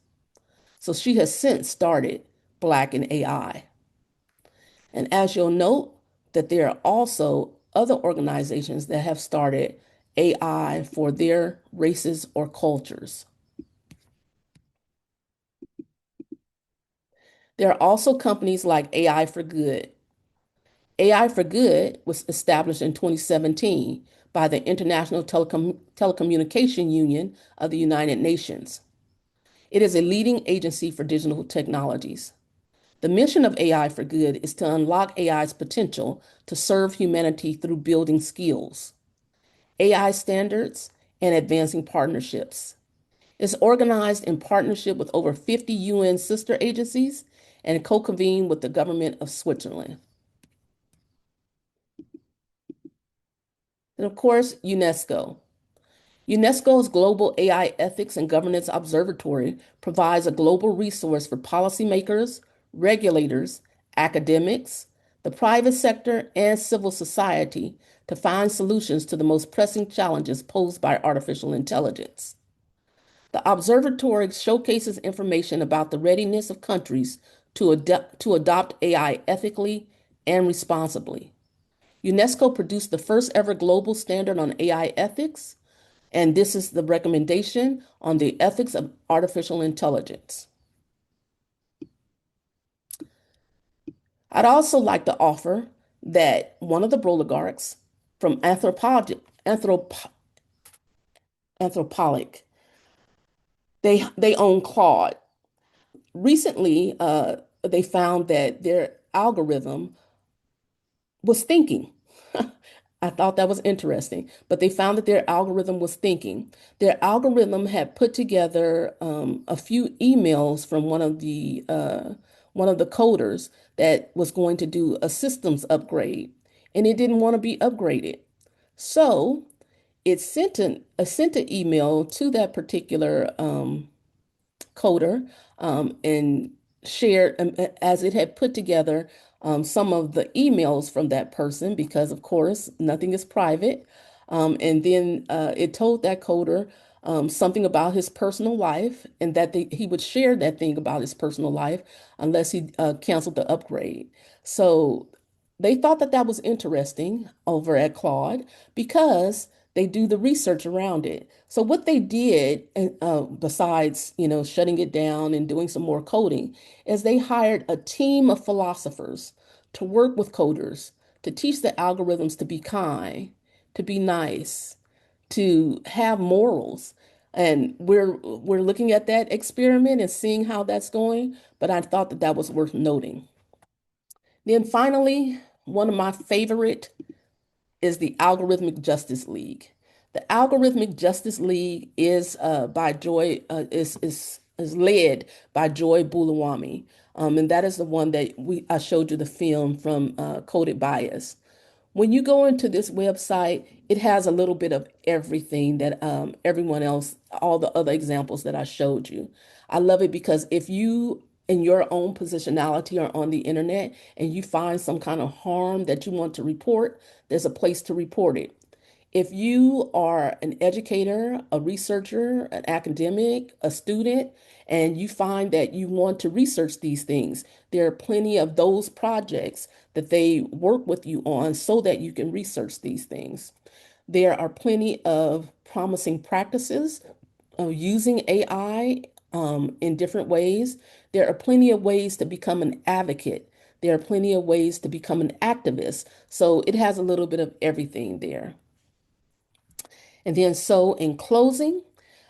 So she has since started Black in AI. And as you'll note, that there are also other organizations that have started AI for their races or cultures. There are also companies like AI for Good. AI for Good was established in 2017 by the International Telecommunication Union of the United Nations. It is a leading agency for digital technologies. The mission of AI for Good is to unlock AI's potential to serve humanity through building skills, AI standards, and advancing partnerships. It's organized in partnership with over 50 UN sister agencies and co-convened with the government of Switzerland. And of course, UNESCO. UNESCO's Global AI Ethics and Governance Observatory provides a global resource for policymakers, regulators, academics, the private sector, and civil society to find solutions to the most pressing challenges posed by artificial intelligence. The observatory showcases information about the readiness of countries to adopt AI ethically and responsibly. UNESCO produced the first ever global standard on AI ethics, and this is the recommendation on the ethics of artificial intelligence. I'd also like to offer that one of the oligarchs from Anthropic, they own Claude. Recently, they found that their algorithm was thinking. I thought that was interesting, but they found that their algorithm was thinking. Their algorithm had put together a few emails from one of the coders that was going to do a systems upgrade, and it didn't want to be upgraded. So it sent an email to that particular coder and shared, as it had put together some of the emails from that person, because of course nothing is private. And then it told that coder something about his personal life, and that he would share that thing about his personal life unless he canceled the upgrade. So they thought that that was interesting over at Claude because they do the research around it. So what they did, besides shutting it down and doing some more coding, is they hired a team of philosophers to work with coders to teach the algorithms to be kind, to be nice, to have morals. And we're looking at that experiment and seeing how that's going. But I thought that that was worth noting. Then finally, one of my favorite is the Algorithmic Justice League. The Algorithmic Justice League is by Joy is led by Joy Boulawami, and that is the one that I showed you the film from Coded Bias. When you go into this website, it has a little bit of everything that everyone else, all the other examples that I showed you. I love it because if you, in your own positionality, are on the internet and you find some kind of harm that you want to report, there's a place to report it. If you are an educator, a researcher, an academic, a student, and you find that you want to research these things, there are plenty of those projects that they work with you on so that you can research these things. There are plenty of promising practices using AI in different ways. There are plenty of ways to become an advocate. There are plenty of ways to become an activist. So it has a little bit of everything there. And then, so in closing,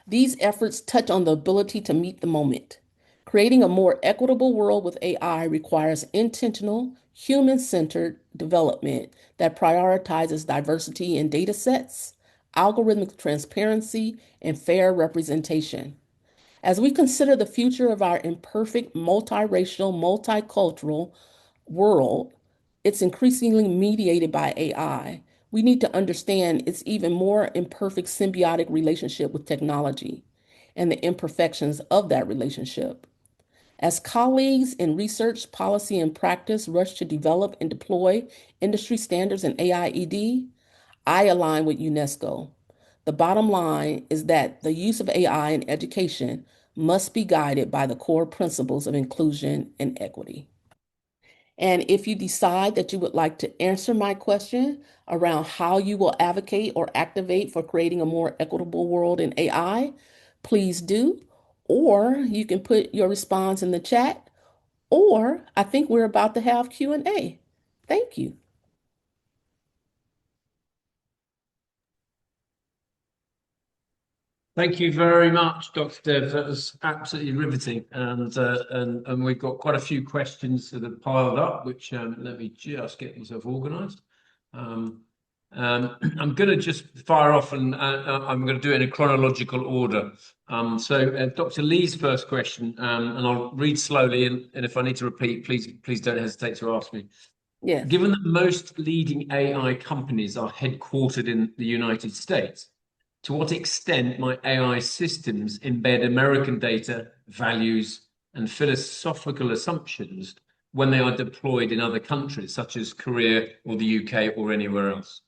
these efforts touch on the ability to meet the moment. Creating a more equitable world with AI requires intentional, human-centered development that prioritizes diversity in data sets, algorithmic transparency, and fair representation. As we consider the future of our imperfect, multiracial, multicultural world, it's increasingly mediated by AI. We need to understand its even more imperfect symbiotic relationship with technology and the imperfections of that relationship. As colleagues in research, policy, and practice rush to develop and deploy industry standards in AIED, I align with UNESCO. The bottom line is that the use of AI in education must be guided by the core principles of inclusion and equity. And if you decide that you would like to answer my question around how you will advocate or activate for creating a more equitable world in AI, please do. Or you can put your response in the chat, or I think we're about to have Q&A. Thank you. Thank you very much, Dr. Dev. That was absolutely riveting, and we've got quite a few questions that have piled up, which let me just get myself organised. I'm going to just fire off, and I'm going to do it in a chronological order. So Dr. Lee's first question, and I'll read slowly, and if I need to repeat, please don't hesitate to ask me. Yes. Given that most leading AI companies are headquartered in the United States, to what extent might AI systems embed American data, values, and philosophical assumptions when they are deployed in other countries, such as Korea or the UK or anywhere else?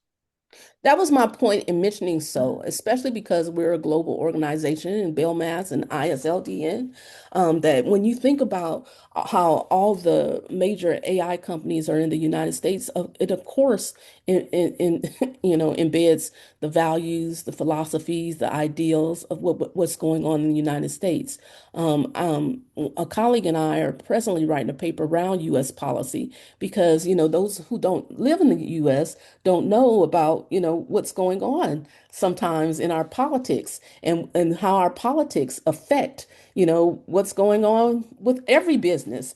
That was my point in mentioning so, especially because we're a global organization in BELMAS and ISLDN, that when you think about how all the major AI companies are in the United States, it of course embeds the values, the philosophies, the ideals of what's going on in the United States. A colleague and I are presently writing a paper around U.S. policy because, those who don't live in the U.S. don't know about, what's going on sometimes in our politics and how our politics affect, what's going on with every business,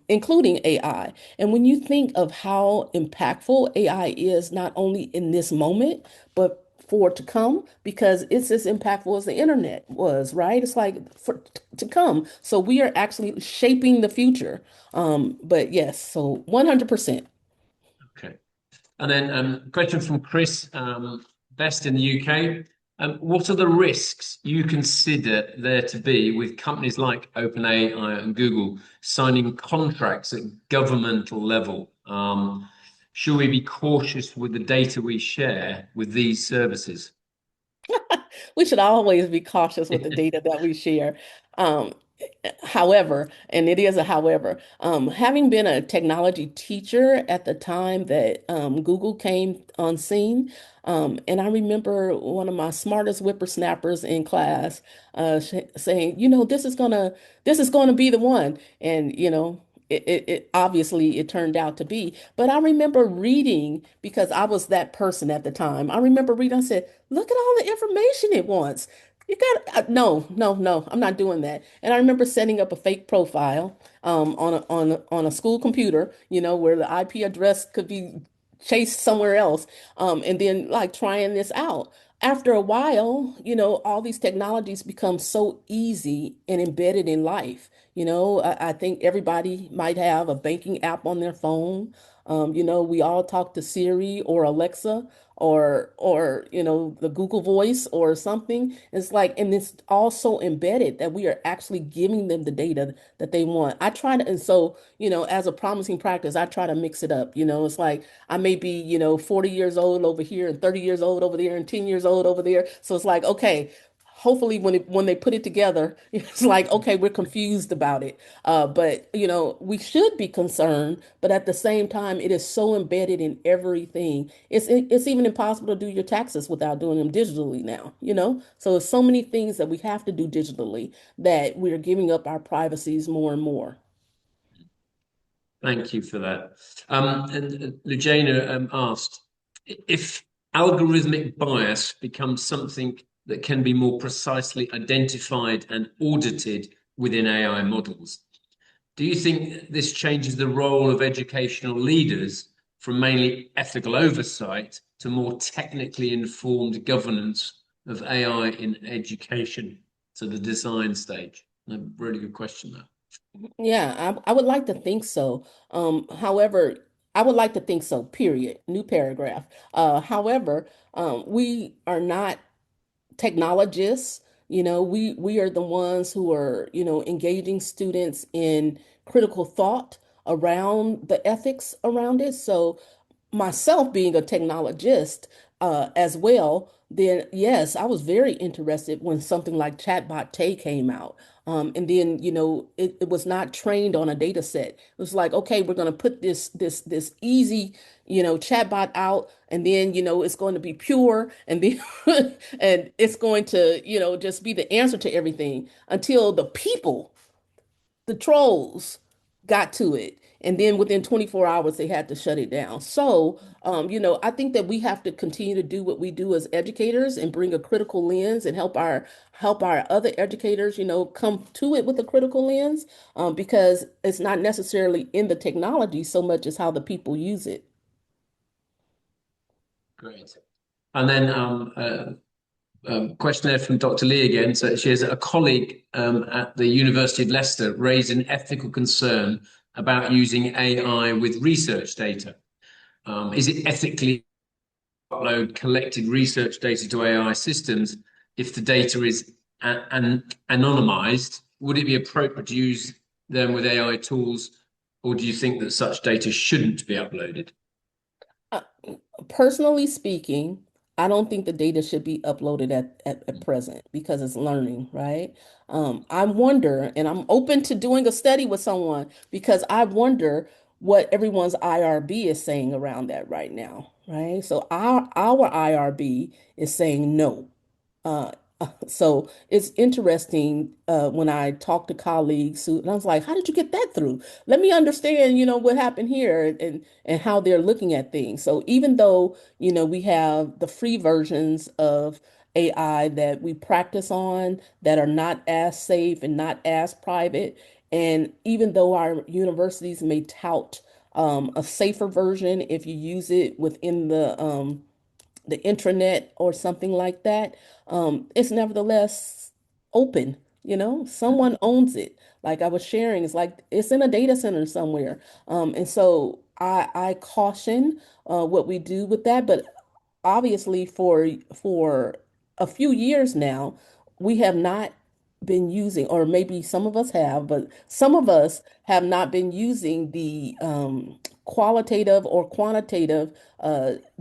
including AI. And when you think of how impactful AI is, not only in this moment, but for to come, because it's as impactful as the internet was, right? It's like to come. So we are actually shaping the future. But yes, so 100%. Okay. And then question from Chris, Best in the UK. What are the risks you consider there to be with companies like OpenAI and Google signing contracts at governmental level? Should we be cautious with the data we share with these services? We should always be cautious with the data that we share. However, and it is a however, having been a technology teacher at the time that Google came on scene, and I remember one of my smartest whippersnappers in class saying, this is gonna be the one, and it obviously it turned out to be. But I remember reading, because I was that person at the time. I remember reading, I said, look at all the information it wants. You got no, I'm not doing that. And I remember setting up a fake profile on a school computer, where the IP address could be chased somewhere else, and then like trying this out. After a while, all these technologies become so easy and embedded in life. I think everybody might have a banking app on their phone. We all talk to Siri or Alexa or the Google Voice or something. It's like, and it's all so embedded that we are actually giving them the data that they want. I try to, and so, as a promising practice, I try to mix it up. It's like I may be, 40 years old over here and 30 years old over there and 10 years old over there. So it's like, okay, hopefully when they put it together, it's like, okay, we're confused about it. But we should be concerned, but at the same time, it is so embedded in everything. It's even impossible to do your taxes without doing them digitally now, So there's so many things that we have to do digitally that we're giving up our privacies more and more. Thank you for that. And Lujana asked, if algorithmic bias becomes something that can be more precisely identified and audited within AI models, do you think this changes the role of educational leaders from mainly ethical oversight to more technically informed governance of AI in education? to the design stage? A really good question there. Yeah, I would like to think so. However, I would like to think so, period. New paragraph. However, we are not technologists. We are the ones who are, engaging students in critical thought around the ethics around it. So myself being a technologist as well, then yes, I was very interested when something like Chatbot Tay came out. And then, it was not trained on a data set. It was like, okay, we're going to put this easy, chatbot out, and then, it's going to be pure, and then and it's going to, just be the answer to everything until the trolls got to it. And then within 24 hours, they had to shut it down. So, I think that we have to continue to do what we do as educators and bring a critical lens and help our other educators, come to it with a critical lens, because it's not necessarily in the technology so much as how the people use it. Great. And then question there from Dr. Lee again. So she has a colleague at the University of Leicester raised an ethical concern about using AI with research data. Is it ethically upload collected research data to AI systems if the data is anonymized? Would it be appropriate to use them with AI tools, or do you think that such data shouldn't be uploaded? Personally speaking, I don't think the data should be uploaded at present because it's learning, right? I wonder, and I'm open to doing a study with someone because I wonder what everyone's IRB is saying around that right now, right? So our IRB is saying no. Uh, so it's interesting when I talk to colleagues and I was like, "How did you get that through? Let me understand, what happened here and how they're looking at things." So even though, we have the free versions of AI that we practice on that are not as safe and not as private, and even though our universities may tout a safer version if you use it within the intranet or something like that, it's nevertheless open. Someone owns it. Like I was sharing, it's like it's in a data center somewhere. And so I caution what we do with that. But obviously, for a few years now, we have not been using, or maybe some of us have, but some of us have not been using the qualitative or quantitative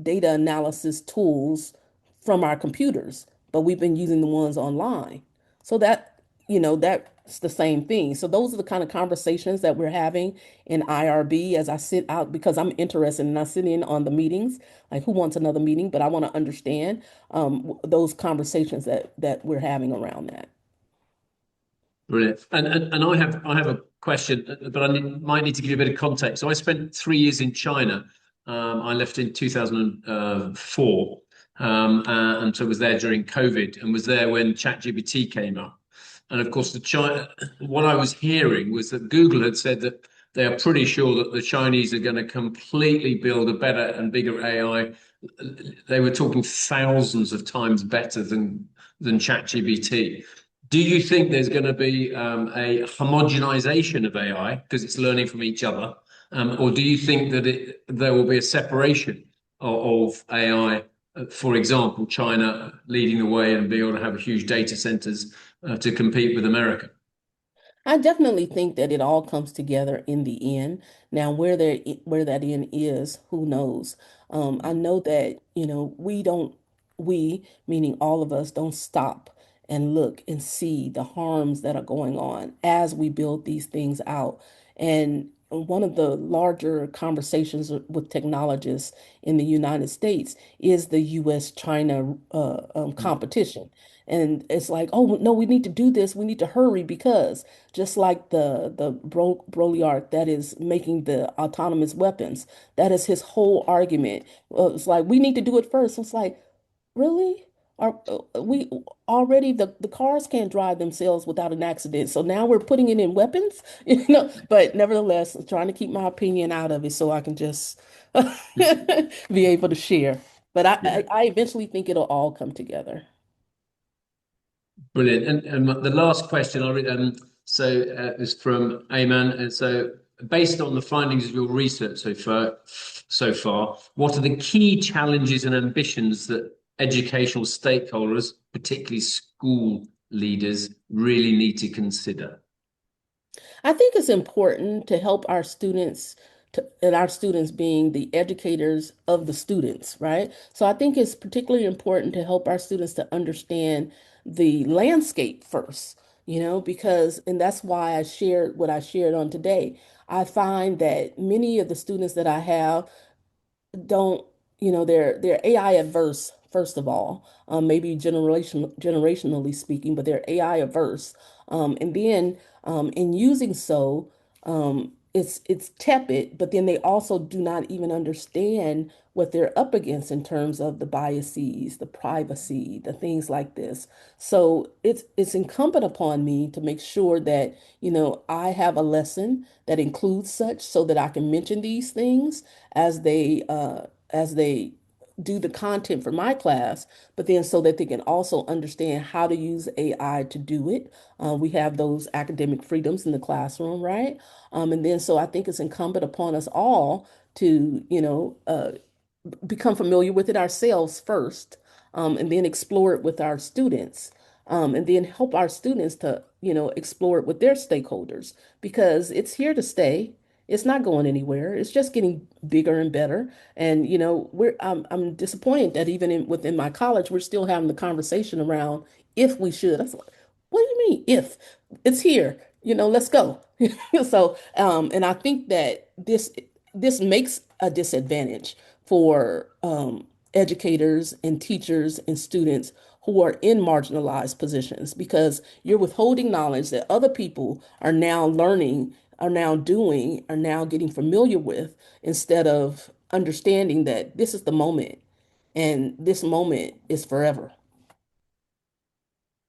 data analysis tools from our computers, but we've been using the ones online. So that's the same thing. So those are the kind of conversations that we're having in IRB as I sit out because I'm interested and I sit in on the meetings, like who wants another meeting, but I want to understand those conversations that we're having around that. Brilliant. And I have a question, but might need to give you a bit of context. So I spent 3 years in China. I left in 2004, and so was there during COVID, and was there when ChatGPT came up. And of course, what I was hearing was that Google had said that they are pretty sure that the Chinese are going to completely build a better and bigger AI. They were talking thousands of times better than ChatGPT. Do you think there's going to be a homogenization of AI because it's learning from each other? Or do you think that there will be a separation of AI, for example, China leading the way and being able to have huge data centers to compete with America? I definitely think that it all comes together in the end. Now, where that end is, who knows? I know that, we, meaning all of us, don't stop and look and see the harms that are going on as we build these things out. And one of the larger conversations with technologists in the United States is the US-China competition. And it's like, oh no, we need to do this. We need to hurry because just like the Broliarch that is making the autonomous weapons, that is his whole argument. It's like we need to do it first. It's like, really? Are we already the cars can't drive themselves without an accident? So now we're putting it in weapons, But nevertheless, I'm trying to keep my opinion out of it so I can just be able to share. But I eventually think it'll all come together. Brilliant. And the last question I'll read, is from Ayman. And so, based on the findings of your research so far, what are the key challenges and ambitions that educational stakeholders, particularly school leaders, really need to consider? I think it's important to help our students and our students being the educators of the students, right? So I think it's particularly important to help our students to understand the landscape first, because, and that's why I shared what I shared on today. I find that many of the students that I have don't, they're AI averse, first of all, maybe generationally speaking, but they're AI averse. And then in using so, it's tepid, but then they also do not even understand what they're up against in terms of the biases, the privacy, the things like this. So it's incumbent upon me to make sure that, I have a lesson that includes such so that I can mention these things as they do the content for my class, but then so that they can also understand how to use AI to do it. We have those academic freedoms in the classroom, right? And then so I think it's incumbent upon us all to, become familiar with it ourselves first, and then explore it with our students, and then help our students to, explore it with their stakeholders because it's here to stay. It's not going anywhere. It's just getting bigger and better. And I'm disappointed that even within my college, we're still having the conversation around if we should. I was like, what do you mean if? It's here. Let's go. So, and I think that this makes a disadvantage for educators and teachers and students who are in marginalized positions because you're withholding knowledge that other people are now learning, are now doing, are now getting familiar with, instead of understanding that this is the moment and this moment is forever.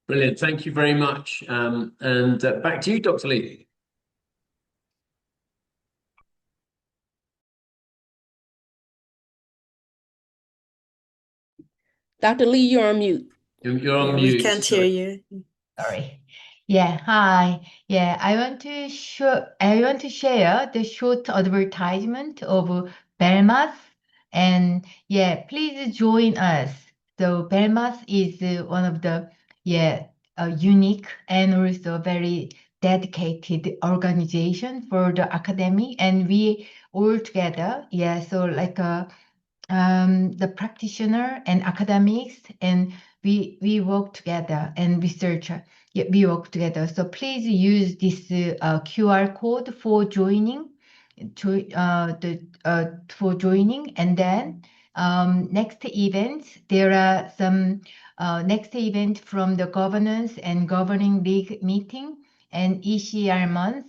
Brilliant. Thank you very much. And back to you, Dr. Lee. Dr. Lee, you're on mute. You're on mute. We can't hear you. Sorry. Yeah, hi. Yeah, I want to share the short advertisement of Belmas. And yeah, please join us. So Belmas is one of the unique and also very dedicated organization for the academy, and we all together, so like the practitioner and academics, and we work together, and researcher, we work together. So please use this QR code for joining, for joining, and then next events, there are some next event from the governance and governing league meeting and ECR month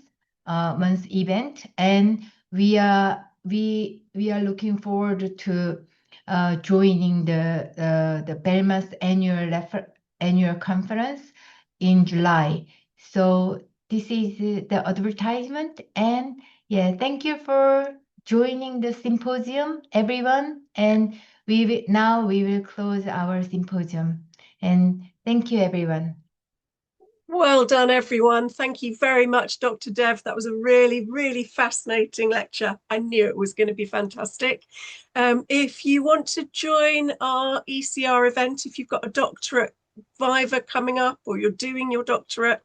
event, and we are looking forward to joining the Belmas annual conference in July. So this is the advertisement, and thank you for joining the symposium, everyone. And now we will close our symposium. And thank you, everyone. Well done, everyone. Thank you very much, Dr. Dev. That was a really, really fascinating lecture. I knew it was going to be fantastic. If you want to join our ECR event, if you've got a doctorate Viva coming up or you're doing your doctorate,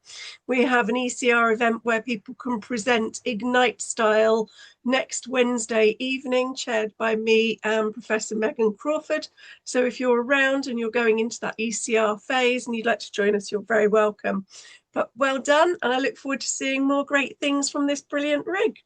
we have an ECR event where people can present Ignite style next Wednesday evening, chaired by me and Professor Megan Crawford. So if you're around and you're going into that ECR phase and you'd like to join us, you're very welcome. But well done, and I look forward to seeing more great things from this brilliant rig.